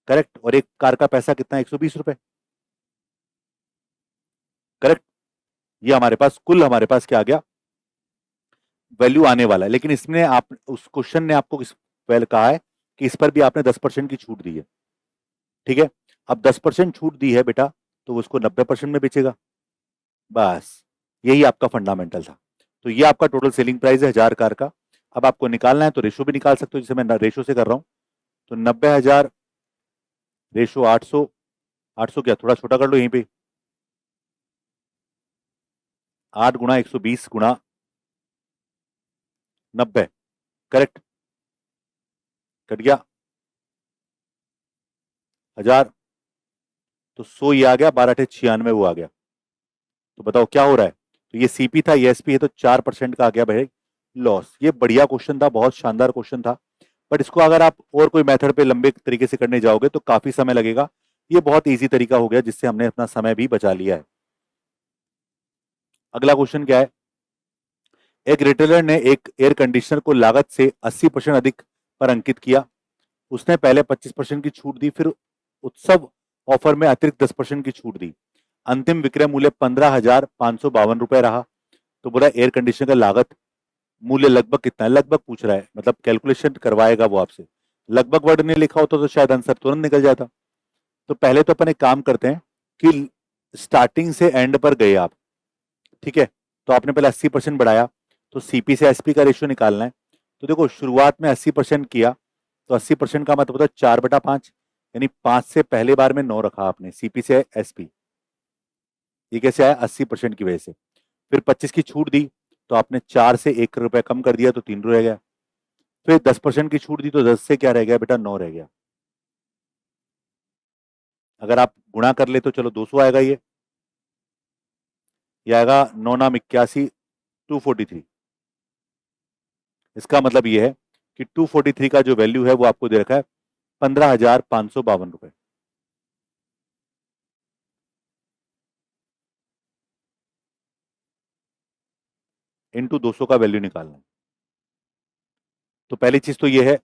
करेक्ट। और एक कार का पैसा कितना है? 120 रुपए। करेक्ट। ये हमारे पास कुल हमारे पास क्या आ गया? वैल्यू आने वाला है। लेकिन इसमें आप उस क्वेश्चन ने आपको इस पहले कहा है कि इस पर भी आपने 10% की छूट दी है। ठीक है। अब 10% छूट दी है बेटा, तो वो उसको 90% में बेचेगा। बस यही आपका फंडामेंटल था। तो ये आपका टोटल सेलिंग प्राइस है 1000 कार का। अब आपको निकालना है तो रेशो भी निकाल सकते हो, जैसे मैं रेशो से कर रहा हूं। तो 90,000 रेशो 800। 800 क्या, थोड़ा छोटा कर लो यहीं पे। 8 गुणा 120 गुणा 90। करेक्ट। कट गया 1000। तो 100 ये आ गया, 12×8 = 96 वो आ गया। तो बताओ क्या हो रहा है? तो ये सीपी था, ये एसपी है, तो 4% का आ गया भाई लॉस। ये बढ़िया क्वेश्चन था, बहुत शानदार क्वेश्चन था। बट इसको अगर आप और कोई मेथड पे लंबे तरीके से करने जाओगे तो काफी समय लगेगा। ये बहुत इजी तरीका हो गया जिससे हमने अपना समय भी बचा लिया है। अगला क्वेश्चन क्या है? एक रिटेलर ने एक एयर कंडीशनर को लागत से 80% अधिक पर अंकित किया। उसने पहले 25% की छूट दी, फिर उत्सव ऑफर में अतिरिक्त 10% की छूट दी। अंतिम विक्रय मूल्य 15,552 रुपए रहा। तो बोला एयर कंडीशनर का लागत मूल्य लगभग कितना है? लगभग पूछ रहा है, मतलब कैलकुलेशन करवाएगा वो आपसे। लगभग वर्ड ने लिखा होता तो शायद आंसर तुरंत निकल जाता। तो पहले तो अपन एक काम करते हैं कि स्टार्टिंग से एंड पर गए आप। ठीक है। तो आपने पहले 80% बढ़ाया, तो सीपी से एसपी का रेशियो निकालना है। तो देखो शुरुआत में 80% किया, तो 80% का मतलब होता है 4/5, यानी 5 से पहले बार में 9 रखा आपने सीपी से एसपी। ये कैसे आया? 80% की वजह से। फिर 25 की छूट दी, तो आपने 4 से 1 रुपए कम कर दिया, तो 3 रह गया। फिर 10% की छूट दी, तो 10 से क्या रह गया बेटा? 9 रह गया। अगर आप गुणा कर ले तो चलो 200 आएगा। ये आएगा 9 नाम 81, 243। इसका मतलब ये है कि 243 का जो वैल्यू है वो आपको दे रखा है 15,552 रुपए। इंटू 200 का वैल्यू निकालना है। तो पहली चीज तो ये है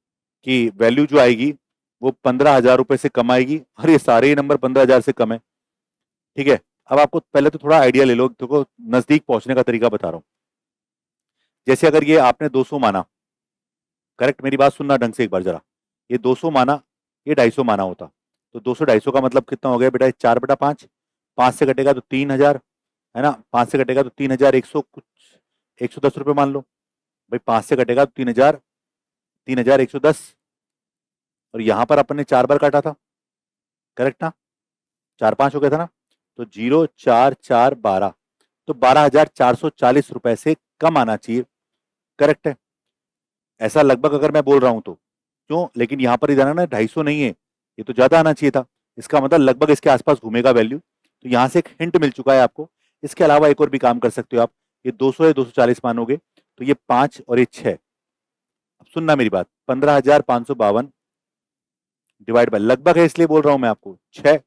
कि वैल्यू जो आएगी वो 15,000 रुपए से कम आएगी, और ये सारे ही नंबर 15,000 से कम है। ठीक है। अब आपको पहले तो थोड़ा आइडिया ले लो, देखो नजदीक पहुंचने का तरीका बता रहा हूं। जैसे अगर ये आपने 200 माना, करेक्ट, मेरी बात सुनना ढंग से एक बार जरा। ये 200 माना, ये 250 माना होता। तो 200 250 का मतलब कितना हो गया बेटा? 4/5। 5 से कटेगा तो 3,000, है ना? 5 से कटेगा तो 3,100 कुछ, 110 रुपये मान लो। भाई 5 से कटेगा तो 3,000, 3,110। और यहां पर अपन ने 4 बार काटा था, करेक्ट ना? 4 5 हो गया था ना? तो 0 4 4 12, तो 12,440 रुपए से कम आना चाहिए। करेक्ट है। ऐसा लगभग अगर मैं बोल रहा हूं तो क्यों, लेकिन यहां पर इधर है ना 250 नहीं है, ये तो ज्यादा आना चाहिए था। इसका मतलब लगभग इसके आसपास घूमेगा वैल्यू। तो यहां से एक हिंट मिल चुका है आपको। इसके अलावा एक और भी काम कर सकते हो आप। ये 200 है, 240 मानोगे तो ये 5 और ये 6। अब सुनना मेरी बात, 15,552 डिवाइड बाय, लगभग है इसलिए बोल रहा हूं मैं आपको, 6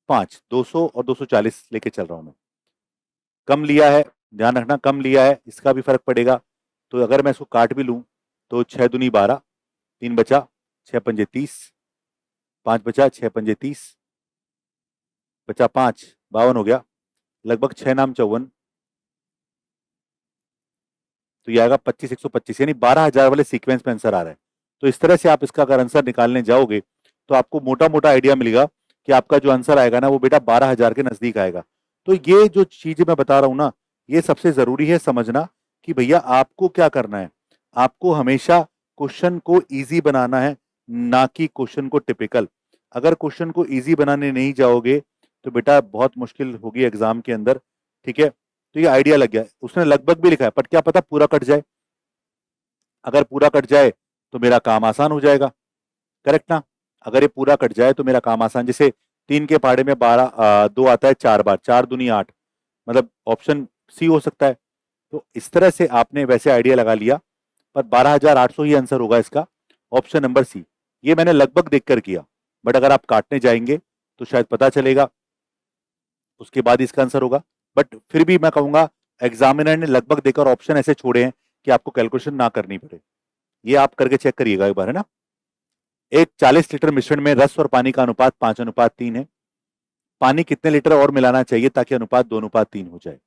5, 200 और 240 लेके चल रहा हूं मैं। कम लिया है, ध्यान रखना, कम लिया है, इसका भी फर्क पड़ेगा। तो अगर मैं इसको काट भी लूं तो 6 दूनी 12, 3 बचा, 6 पंजे 30, 5 बचा, 6 पंजे 30, बचा 5, 52 हो गया। लगभग 6 नाम 54, तो ये आएगा 25,125, यानी 12,000 वाले सीक्वेंस में आंसर आ रहा है। तो इस तरह से आप इसका अगर आंसर निकालने जाओगे तो आपको मोटा मोटा आइडिया मिलेगा कि आपका जो आंसर आएगा ना वो बेटा 12,000 के नजदीक आएगा। तो ये जो चीजें मैं बता रहा हूं ना, ये सबसे जरूरी है समझना कि भैया आपको क्या करना है। आपको हमेशा क्वेश्चन को इजी बनाना है, ना कि क्वेश्चन को टिपिकल। अगर क्वेश्चन को इजी बनाने नहीं जाओगे तो बेटा बहुत मुश्किल होगी एग्जाम के अंदर। ठीक है। तो ये आइडिया लग गया। उसने लगभग भी लिखा है, पर क्या पता पूरा कट जाए। अगर पूरा कट जाए तो मेरा काम आसान हो जाएगा। करेक्ट ना? अगर ये पूरा कट जाए तो मेरा काम आसान, जैसे 3 के पहाड़े में 12 2 आता है 4 बार, 4 दूनी 8, मतलब ऑप्शन सी हो सकता है। तो इस तरह से आपने वैसे आइडिया लगा लिया, पर 12,800 ही आंसर होगा इसका, ऑप्शन नंबर सी। ये मैंने लगभग देखकर किया, बट अगर आप काटने जाएंगे तो शायद पता चलेगा, उसके बाद इसका आंसर होगा। बट फिर भी मैं कहूंगा एग्जामिनर ने लगभग देकर ऑप्शन ऐसे छोड़े हैं कि आपको कैलकुलेशन ना करनी पड़े। ये आप करके चेक करिएगा एक बार, है ना। एक 40 लीटर मिश्रण में रस और पानी का अनुपात 5:3 है। पानी कितने लीटर और मिलाना चाहिए ताकि अनुपात 2:3 हो जाए।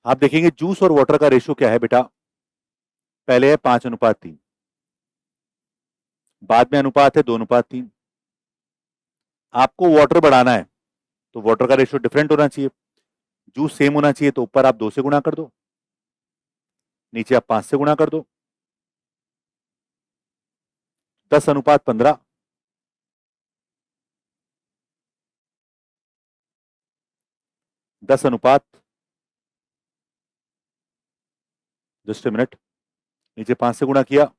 आप देखेंगे जूस और वाटर का रेशियो क्या है बेटा, पहले है 5:3, बाद में अनुपात है 2:3। आपको वाटर बढ़ाना है तो वाटर का रेशियो डिफरेंट होना चाहिए, जूस सेम होना चाहिए, तो ऊपर आप 2 से गुणा कर दो, नीचे आप 5 से गुणा कर दो। 10:15, 10 जस्ट ए मिनट, नीचे 5 से गुणा किया,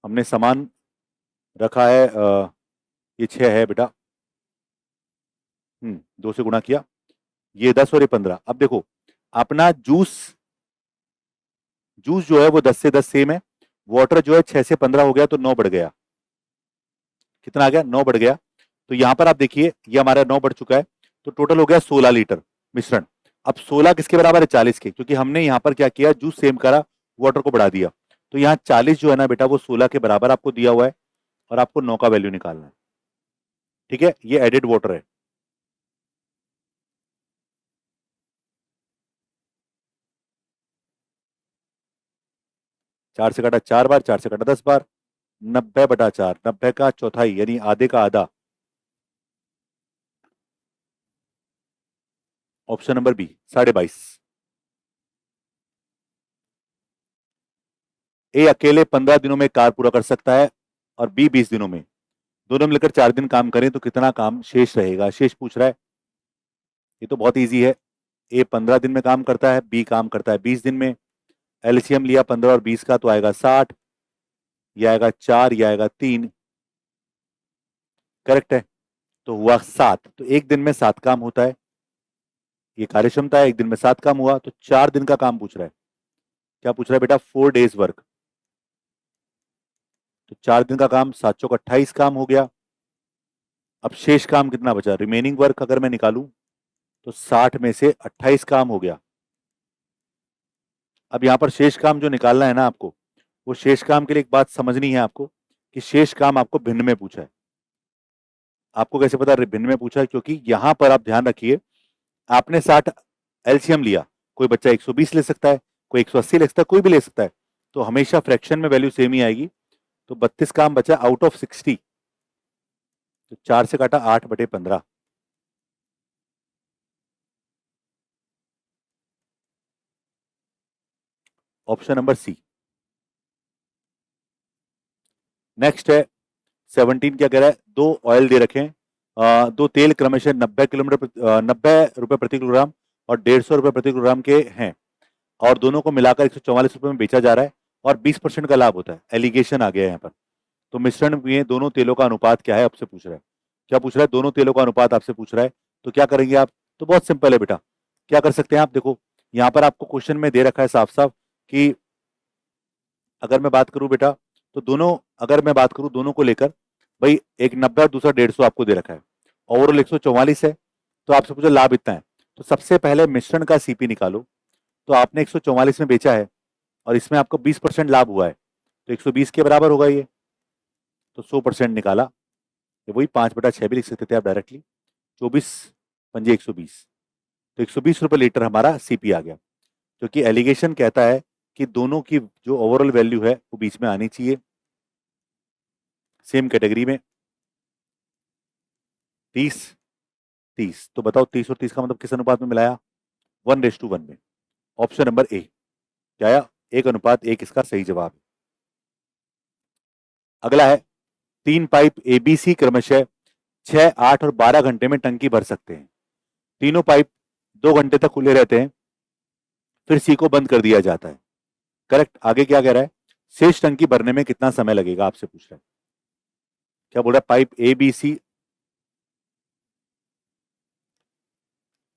हमने समान रखा है, ये 6 है बेटा, 2 से गुणा किया, ये 10 और ये 15। अब देखो अपना जूस जूस जो है वो 10 से 10 सेम है, वाटर जो है 6 से 15 हो गया तो 9 बढ़ गया, कितना आ गया, 9 बढ़ गया। तो यहां पर आप देखिए ये हमारा 9 बढ़ चुका है, तो टोटल हो गया 16 लीटर मिश्रण। अब 16 किसके बराबर है, 40 के, क्योंकि हमने यहां पर क्या किया, जूस सेम करा, वाटर को बढ़ा दिया। तो यहाँ 40 जो है ना बेटा वो 16 के बराबर आपको दिया हुआ है, और आपको 9 का वैल्यू निकालना है। ठीक है, ये एडेड वाटर है। चार से काटा 4 बार, 4 से काटा 10 बार, 90/4, 90 का चौथाई यानी आधे का आधा, ऑप्शन नंबर बी 22.5। ए अकेले 15 दिनों में कार्य पूरा कर सकता है और बी 20 दिनों में, दोनों मिलकर 4 दिन काम करें तो कितना काम शेष रहेगा, शेष पूछ रहा है। ये तो बहुत इजी है, ए 15 दिन में काम करता है, बी काम करता है 20 दिन में। एलसीएम लिया 15 और 20 का तो आएगा 60, ये आएगा 4, ये आएगा 3, करेक्ट है। तो हुआ 7, तो एक दिन में 7 काम होता है, ये कार्य क्षमता है, एक दिन में 7 काम हुआ, तो 4 दिन का काम पूछ रहा है। क्या पूछ रहा है बेटा, 4 डेज वर्क। तो 4 दिन का काम, 7 चौक 28 काम हो गया। अब शेष काम कितना बचा, रिमेनिंग वर्क अगर मैं निकालूं तो 60 में से 28 काम हो गया। अब यहां पर शेष काम जो निकालना है ना आपको, वो शेष काम के लिए एक बात समझनी है आपको, कि शेष काम आपको भिन्न में पूछा है। आपको कैसे पता भिन्न में पूछा है, क्योंकि यहां पर आप ध्यान रखिए, आपने 60 एलसीएम लिया, कोई बच्चा 120 ले सकता है, कोई 180 ले सकता है, कोई भी ले सकता है, तो हमेशा फ्रैक्शन में वैल्यू सेम ही आएगी। तो 32 काम बचा आउट ऑफ 60, तो 4 से काटा 8/15, ऑप्शन नंबर सी। नेक्स्ट है 17, क्या कह रहा है, दो ऑयल दे रखे हैं, दो तेल क्रमशः 90 रुपए प्रति किलोग्राम और 150 रुपए प्रति किलोग्राम के हैं, और दोनों को मिलाकर 144 रुपए में बेचा जा रहा है, और 20% का लाभ होता है। एलिगेशन आ गया यहाँ पर, तो मिश्रण में दोनों तेलों का अनुपात क्या है आपसे पूछ रहा है। क्या पूछ रहा है, दोनों तेलों का अनुपात आपसे पूछ रहा है, तो क्या करेंगे आप, तो बहुत सिंपल है बेटा। क्या कर सकते हैं आप, देखो यहाँ पर आपको क्वेश्चन में दे रखा है साफ साफ कि अगर मैं बात करूं बेटा, तो दोनों, अगर मैं बात करूं दोनों को लेकर, भाई एक 90 और दूसरा 150 आपको दे रखा है, ओवरऑल 144 है, तो आपसे पूछा लाभ इतना है, तो सबसे पहले मिश्रण का सीपी निकालो। तो आपने 144 में बेचा है और इसमें आपको 20% लाभ हुआ है, तो 120 के बराबर होगा ये, तो 100% निकाला, तो वही 5/6 भी लिख सकते थे आप डायरेक्टली, 24×5 120, तो 120 रुपए लीटर हमारा सीपी आ गया, क्योंकि एलिगेशन कहता है कि दोनों की जो ओवरऑल वैल्यू है वो बीच में आनी चाहिए, सेम कैटेगरी में। 30 30, तो बताओ 30 और 30 का मतलब किस अनुपात में मिलाया, 1:1 में, ऑप्शन नंबर ए क्या आया, 1:1 इसका सही जवाब है। अगला है 3 पाइप एबीसी क्रमशः 6, 8 और 12 घंटे में टंकी भर सकते हैं। तीनों पाइप 2 घंटे तक खुले रहते हैं, फिर सी को बंद कर दिया जाता है, करेक्ट। आगे क्या कह रहा है, शेष टंकी भरने में कितना समय लगेगा आपसे पूछ रहा है। क्या बोल रहा है, पाइप ए बी सी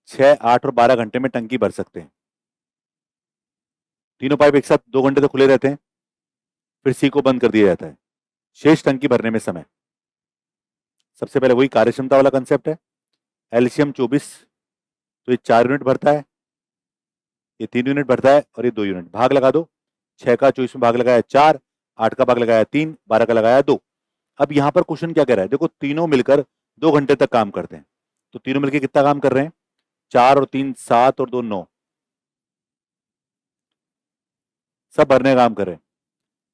6, 8 और 12 घंटे में टंकी भर सकते हैं, तीनों पाइप एक साथ 2 घंटे तक खुले रहते हैं, फिर सी को बंद कर दिया जाता है, शेष टंकी भरने में समय। सबसे पहले वही कार्यक्षमता वाला कंसेप्ट है, एलसीएम 24, तो ये 4 यूनिट भरता है, ये 3 यूनिट भरता है, और ये 2 यूनिट, भाग लगा दो, 6 का 24 में भाग लगाया 4, 8 का भाग लगाया 3, 12 का लगाया 2। अब यहां पर क्वेश्चन क्या कह रहा है, देखो तीनों मिलकर 2 घंटे तक काम करते हैं, तो तीनों मिलकर कितना काम कर रहे हैं, 4 और 3 7 और 2 9, सब भरने का काम कर रहे हैं।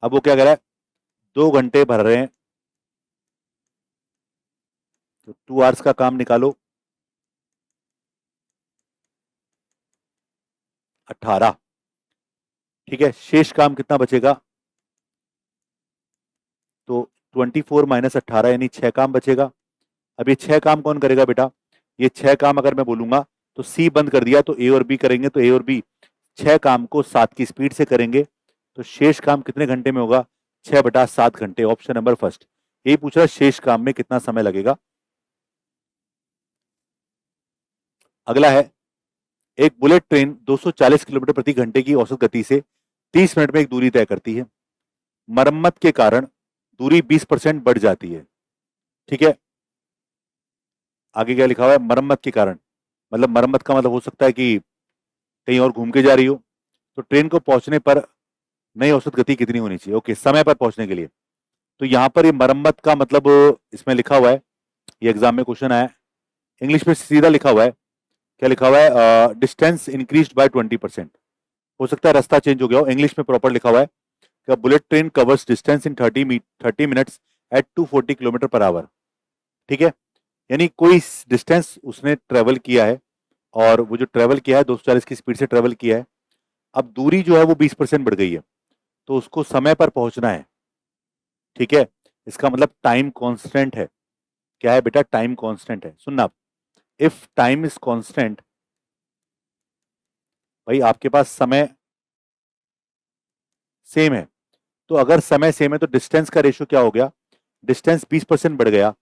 अब वो क्या कह रहा है, 2 घंटे भर रहे हैं, तो 2 आवर्स का काम निकालो, 18। ठीक है, शेष काम कितना बचेगा, तो 24 माइनस 18 यानी 6 काम बचेगा। अब ये 6 काम कौन करेगा बेटा, ये 6 काम अगर मैं बोलूंगा तो सी बंद कर दिया तो ए और बी करेंगे, तो ए और बी 6 काम को 7 की स्पीड से करेंगे, तो शेष काम कितने घंटे में होगा, 6/7 घंटे। ऑप्शन नंबर फर्स्ट, यही पूछ रहा है शेष काम में कितना समय लगेगा। अगला है, एक बुलेट ट्रेन 240 किलोमीटर प्रति घंटे की औसत गति से 30 मिनट में एक दूरी तय करती है। मरम्मत के कारण दूरी 20% बढ़ जाती है। ठीक है, आगे क्या लिखा हुआ है, मरम्मत के कारण, मतलब मरम्मत का मतलब हो सकता है कि कहीं और घूम के जा रही हो, तो ट्रेन को पहुंचने पर नई औसत गति कितनी होनी चाहिए, ओके, समय पर पहुंचने के लिए। तो यहां पर ये मरम्मत का मतलब इसमें लिखा हुआ है, ये एग्जाम में क्वेश्चन आया, इंग्लिश में सीधा लिखा हुआ है, क्या लिखा हुआ है, डिस्टेंस इंक्रीज बाय 20%। हो सकता है रास्ता चेंज हो गया हो, इंग्लिश में प्रॉपर लिखा हुआ है कि bullet train covers distance in 30 minutes at 240 kilometre per hour. ठीक है, यानी कोई डिस्टेंस उसने ट्रेवल किया है, और वो जो ट्रेवल किया है 240 की स्पीड से ट्रेवल किया है, अब दूरी जो है वो 20% बढ़ गई है, तो उसको समय पर पहुंचना है। ठीक है, इसका मतलब टाइम कांस्टेंट है, क्या है बेटा, टाइम कांस्टेंट है। सुनना, इफ टाइम इज कांस्टेंट, भाई आपके पास समय सेम है, तो अगर समय सेम है तो डिस्टेंस का रेशियो क्या हो गया, डिस्टेंस 20% बढ़ गया,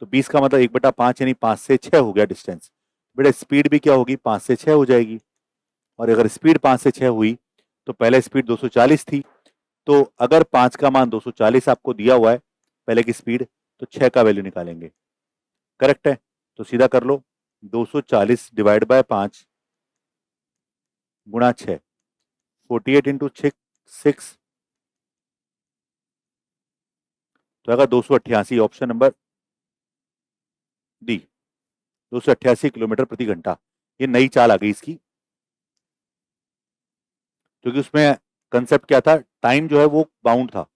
तो 20 का मतलब 1/5 यानी 5 से 6 हो गया डिस्टेंस। बेटा स्पीड भी क्या होगी, 5 से 6 हो जाएगी, और अगर स्पीड 5 से 6 हुई तो पहले स्पीड 240 थी, तो अगर 5 का मान 240 आपको दिया हुआ है पहले की स्पीड, तो 6 का वैल्यू निकालेंगे। करेक्ट है, तो सीधा कर लो, 240 डिवाइड बाय 5 गुणा 6, 48 इंटू 6, तो आएगा 288, ऑप्शन नंबर डी, 288 किलोमीटर प्रति घंटा। ये नई चाल आ गई इसकी, क्योंकि उसमें कंसेप्ट क्या था, टाइम जो है वो बाउंड था,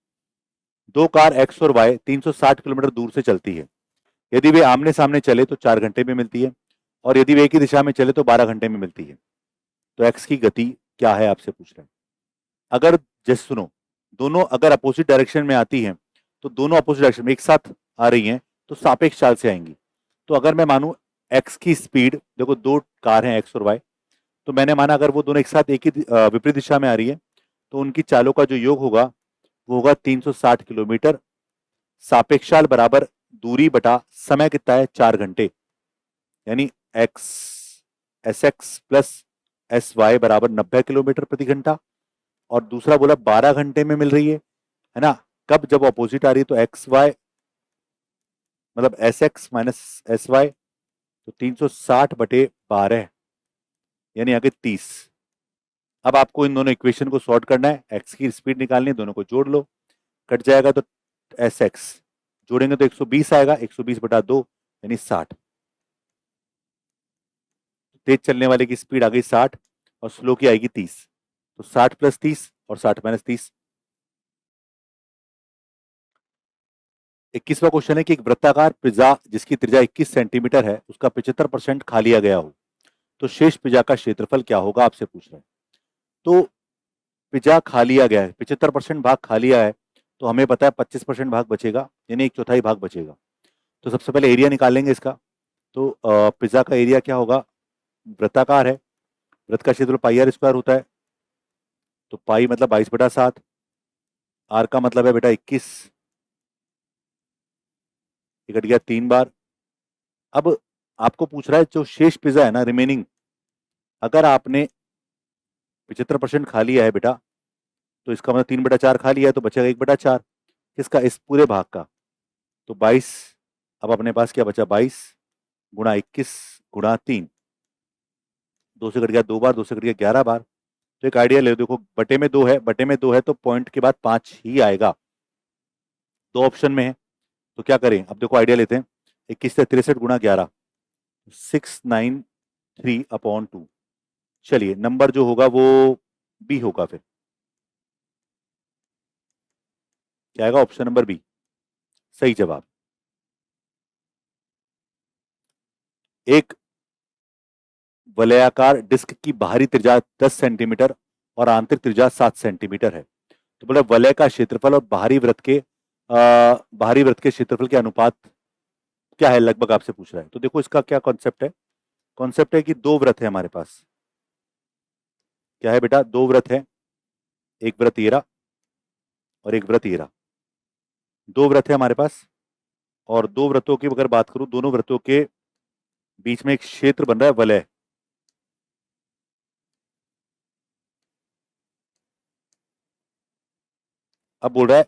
दो कार एक्स और वाई 360 किलोमीटर दूर से चलती है, यदि वे आमने सामने चले तो 4 घंटे में मिलती है, और यदि वे एक ही दिशा में चले तो 12 घंटे में मिलती है। तो एक्स की गति क्या है आपसे पूछ रहे हैं। अगर, जैसे सुनो, दोनों अगर अपोजिट डायरेक्शन में आती हैं, तो दोनों अपोजिट डायरेक्शन में एक साथ आ रही हैं तो सापेक्ष चाल से आएंगी। तो अगर मैं मानूं एक्स की स्पीड, देखो दो कार हैं एक्स और वाई, तो मैंने माना अगर वो दोनों एक साथ एक ही विपरीत दिशा में आ रही है, तो उनकी चालों का जो योग होगा वो होगा 360 किलोमीटर, सापेक्ष चाल बराबर दूरी बटा समय कितना है, 4 घंटे, यानी X S X plus S Y बराबर 90 किलोमीटर प्रति घंटा, और दूसरा बोला 12 घंटे में मिल रही है ना, कब, जब ऑपोजिट आ रही है, तो एक्स वाई मतलब S X minus S Y, तो 360/12 यानी आगे 30। अब आपको इन दोनों इक्वेशन को सॉर्ट करना है, एक्स की स्पीड निकालनी है, दोनों को जोड़ लो, कट जाएगा तो एस एक्स जोड़ेंगे तो 120 आएगा, 120/2 यानी 60। तेज चलने वाले की स्पीड आ गई 60 और स्लो की आएगी 30, तो 60 + 30 और 60 - 30। 21वां क्वेश्चन है कि एक वृत्ताकार पिज्जा जिसकी त्रिज्या 21 सेंटीमीटर है उसका 75% खा लिया गया हो, तो शेष पिज्जा का क्षेत्रफल क्या होगा, आपसे पूछ रहे हैं। तो पिज्जा खा लिया गया है, 75% भाग खा लिया है, तो हमें पता है 25% भाग बचेगा, यानी 1/4 भाग बचेगा। तो सबसे पहले एरिया निकालेंगे इसका, तो पिज्जा का एरिया क्या होगा, वृत्ताकार है, वृत्त का क्षेत्रफल πr² होता है, तो पाई मतलब 22/7, आर का मतलब है बेटा 21, ये कट गया 3 बार। अब आपको पूछ रहा है जो शेष पिज्जा है ना, रिमेनिंग, अगर आपने 75% खा लिया है बेटा, तो इसका मतलब 3/4 खा लिया है, तो बचेगा 1/4, किसका, इस पूरे भाग का, तो 22। अब अपने पास क्या बचा, 22 गुणा 21 गुणा 3, 2 से कट गया 2 बार, 2 से कट गया 11 बार, तो एक आइडिया ले लो, देखो बटे में 2 है, बटे में 2 है तो पॉइंट के बाद 5 ही आएगा। दो ऑप्शन में है तो क्या करें, अब देखो आइडिया लेते हैं। 21 से 63 गुणा 11, 693/2। चलिए नंबर जो होगा वो बी होगा, फिर क्या आएगा, ऑप्शन नंबर बी सही जवाब। एक वलयाकार डिस्क की बाहरी त्रिज्या 10 सेंटीमीटर और आंतरिक त्रिज्या 7 सेंटीमीटर है। तो बोला वलय का क्षेत्रफल और बाहरी वृत्त के क्षेत्रफल के अनुपात क्या है, लगभग आपसे पूछ रहा है। तो देखो इसका क्या कॉन्सेप्ट है, कॉन्सेप्ट है कि दो वृत्त है हमारे पास। क्या है बेटा, दो वृत्त है, एक वृत्त ये रहा और एक वृत्त ये रहा। दो वृत्त है हमारे पास, और दो वृत्तों की अगर बात करूं, दोनों वृत्तों के बीच में एक क्षेत्र बन रहा है वलय। अब बोल रहा है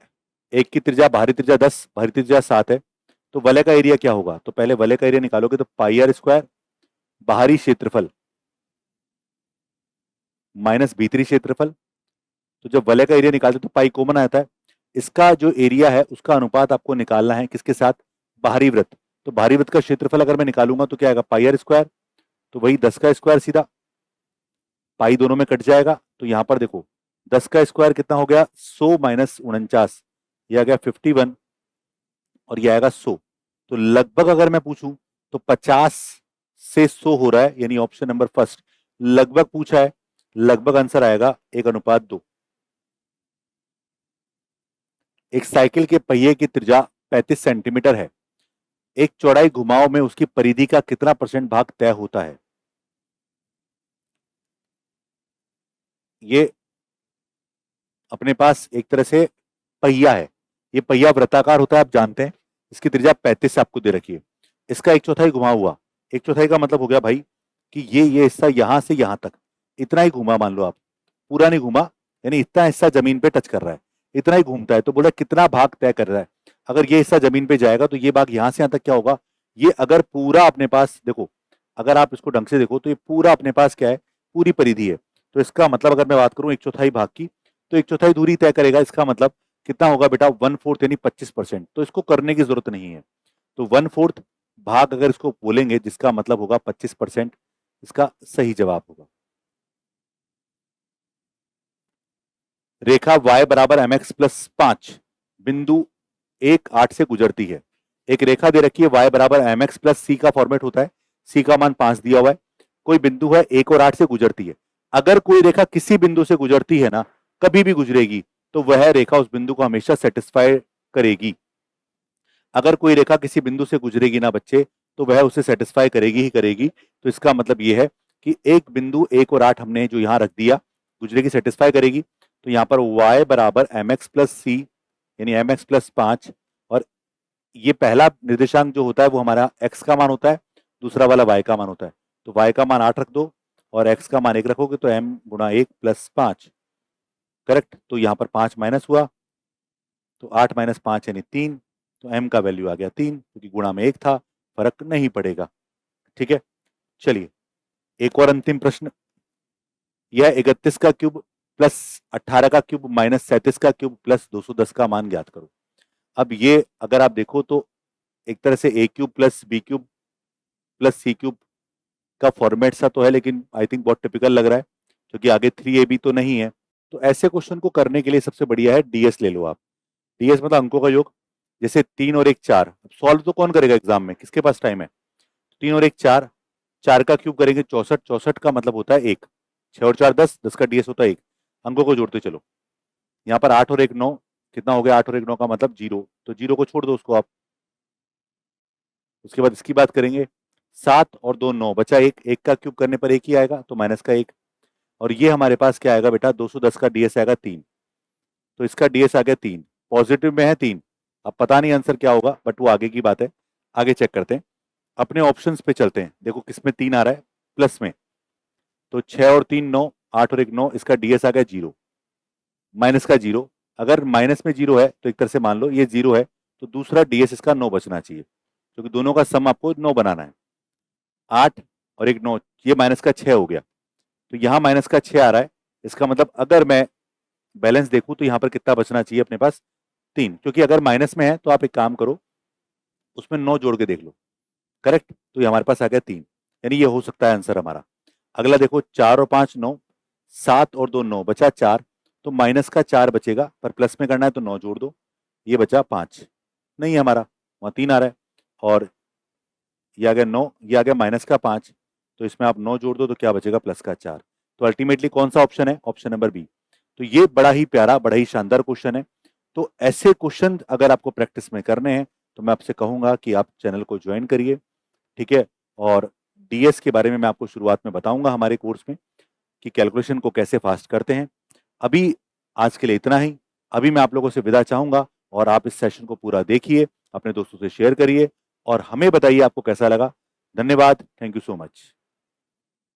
एक की त्रिज्या, बाहरी त्रिज्या 10, बाहरी त्रिज्या 7 है, तो वलय का एरिया क्या होगा। तो पहले वलय का एरिया निकालोगे तो पाई आर स्क्वायर बाहरी क्षेत्रफल माइनस भीतरी क्षेत्रफल। तो जब वलय का एरिया निकालते तो पाई कॉमन आता है। इसका जो एरिया है उसका अनुपात आपको निकालना है किसके साथ, बाहरी वृत्त। तो बाहरी वृत्त का क्षेत्रफल अगर मैं निकालूंगा तो क्या आएगा, पाई आर स्क्वायर, तो वही 10 का स्क्वायर सीधा, पाई दोनों में कट जाएगा। तो यहां पर देखो 10 का स्क्वायर कितना हो गया, 100 माइनस 49, यह आ गया 51, और यह आएगा 100। तो लगभग अगर मैं पूछूं तो 50 से 100 हो रहा है, यानी ऑप्शन नंबर फर्स्ट लगभग पूछा है। लगभग आंसर आएगा 1:2। एक साइकिल के पहिए की त्रिज्या 35 सेंटीमीटर है, एक चौड़ाई घुमाव में उसकी परिधि का कितना परसेंट भाग तय होता है। ये अपने पास एक तरह से पहिया है, ये पहिया वृत्ताकार होता है, आप जानते हैं। इसकी त्रिज्या 35 आपको दे रखी है, इसका एक चौथाई घुमा हुआ। एक चौथाई का मतलब हो गया भाई कि ये हिस्सा यहां से यहां तक इतना ही घूमा, मान लो आप, पूरा नहीं घूमा, यानी इतना हिस्सा जमीन पे टच कर रहा है, इतना ही घूमता है। तो बोला कितना भाग तय कर रहा है। अगर ये हिस्सा जमीन पे जाएगा तो ये भाग यहां से यहां तक क्या होगा, ये अगर पूरा अपने पास देखो, अगर आप इसको ढंग से देखो तो ये पूरा अपने पास क्या है, पूरी परिधि है। तो इसका मतलब अगर मैं बात करूं एक चौथाई भाग की, तो एक चौथाई दूरी तय करेगा। इसका मतलब कितना होगा बेटा, 1/4 यानी 25%। तो इसको करने की जरूरत नहीं है। तो 1/4 भाग अगर इसको बोलेंगे जिसका मतलब होगा 25%, इसका सही जवाब होगा। रेखा y बराबर एम एक्स प्लस 5 बिंदु 1 8 से गुजरती है। एक रेखा दे रखी है y बराबर एम एक्स प्लस सी का फॉर्मेट होता है, सी का मान 5 दिया हुआ है। कोई बिंदु है 1 और 8 से गुजरती है। अगर कोई रेखा किसी बिंदु से गुजरती है ना, कभी भी गुजरेगी, तो वह रेखा उस बिंदु को हमेशा सेटिस्फाई करेगी। अगर कोई रेखा किसी बिंदु से गुजरेगी ना बच्चे, तो वह उसे सेटिस्फाई करेगी ही करेगी। तो इसका मतलब यह है कि एक बिंदु 1 और 8 हमने जो यहां रख दिया, गुजरेगी, सेटिस्फाई करेगी। तो यहां पर y बराबर एम एक्स प्लस सी, यानी एम एक्स प्लस 5, और ये पहला निर्देशांक जो होता है वो हमारा x का मान होता है, दूसरा वाला y का मान होता है। तो y का मान 8 रख दो और x का मान 1 रखोगे तो m गुणा 1 प्लस 5, करेक्ट। तो यहां पर 5 माइनस हुआ, तो 8 माइनस 5 यानी 3। तो m का वैल्यू आ गया 3, क्योंकि गुणा में 1 था, फर्क नहीं पड़ेगा। ठीक है, चलिए एक और अंतिम प्रश्न। यह 31 का क्यूब प्लस 18 का क्यूब माइनस 37 का क्यूब प्लस 210 का मान ज्ञात करो। अब ये अगर आप देखो तो एक तरह से A cube plus B cube plus C cube का फॉर्मेट सा तो है, लेकिन आई थिंक बहुत टिपिकल लग रहा है, क्योंकि आगे 3ab तो नहीं है। तो ऐसे क्वेश्चन को करने के लिए सबसे बढ़िया है डीएस ले लो आप। डीएस मतलब अंकों का योग। जैसे 3 और 1 4, सॉल्व तो कौन करेगा एग्जाम में, किसके पास टाइम है। 3 और 1 4, 4 का क्यूब करेंगे 64, 64 का मतलब होता है 1, 6 और 4 10, 10 का डीएस होता है 1। अंकों को जोड़ते चलो, यहाँ पर 8 और 1 9, कितना हो गया, 8 और 1 9 का मतलब 0, तो 0 को छोड़ दो उसको आप। उसके बाद इसकी बात करेंगे, 7 और 2 9, बचा 1, 1 का क्यूब करने पर 1 ही आएगा, तो माइनस का 1। और ये हमारे पास क्या आएगा बेटा, 210 का डीएस आएगा 3, तो इसका डीएस आ गया 3, पॉजिटिव में है 3। अब पता नहीं आंसर क्या होगा, बट वो आगे की बात है, आगे चेक करते हैं। अपने ऑप्शंस पे चलते हैं, देखो किसमें 3 आ रहा है, प्लस में। तो 6 और 3 9, 8 और 1 9, इसका डीएस आ गया 0, माइनस का 0। अगर माइनस में 0 है तो एक तरह से मान लो ये 0 है, तो दूसरा डीएस इसका 9 बचना चाहिए, क्योंकि दोनों का सम आपको 9 बनाना है। 8 और 1 9, ये माइनस का 6 हो गया, तो यहाँ माइनस का 6 आ रहा है, इसका मतलब अगर मैं बैलेंस देखूं तो यहां पर कितना बचना चाहिए अपने पास, 3, क्योंकि अगर माइनस में है तो आप एक काम करो, उसमें 9 जोड़ के देख लो। करेक्ट, तो ये हमारे पास आ गया 3, यानी ये हो सकता है आंसर हमारा। अगला देखो, 4 और 5 9, 7 और 2 9, बचा 4, तो माइनस का 4 बचेगा, पर प्लस में करना है तो 9 जोड़ दो, ये बचा 5, नहीं है हमारा, वहां 3 आ रहा है, और ये आ गया 9, ये आ गया माइनस का 5, तो इसमें आप 9 जोड़ दो तो क्या बचेगा, प्लस का 4। तो अल्टीमेटली कौन सा ऑप्शन है, ऑप्शन नंबर बी। तो ये बड़ा ही प्यारा, बड़ा ही शानदार क्वेश्चन है। तो ऐसे क्वेश्चन अगर आपको प्रैक्टिस में करने हैं तो मैं आपसे कहूंगा कि आप चैनल को ज्वाइन करिए, ठीक है। और डीएस के बारे में मैं आपको शुरुआत में बताऊंगा हमारे कोर्स में कि कैलकुलेशन को कैसे फास्ट करते हैं। अभी आज के लिए इतना ही। अभी मैं आप लोगों से विदा चाहूंगा, और आप इस सेशन को पूरा देखिए, अपने दोस्तों से शेयर करिए और हमें बताइए आपको कैसा लगा। धन्यवाद, थैंक यू सो मच।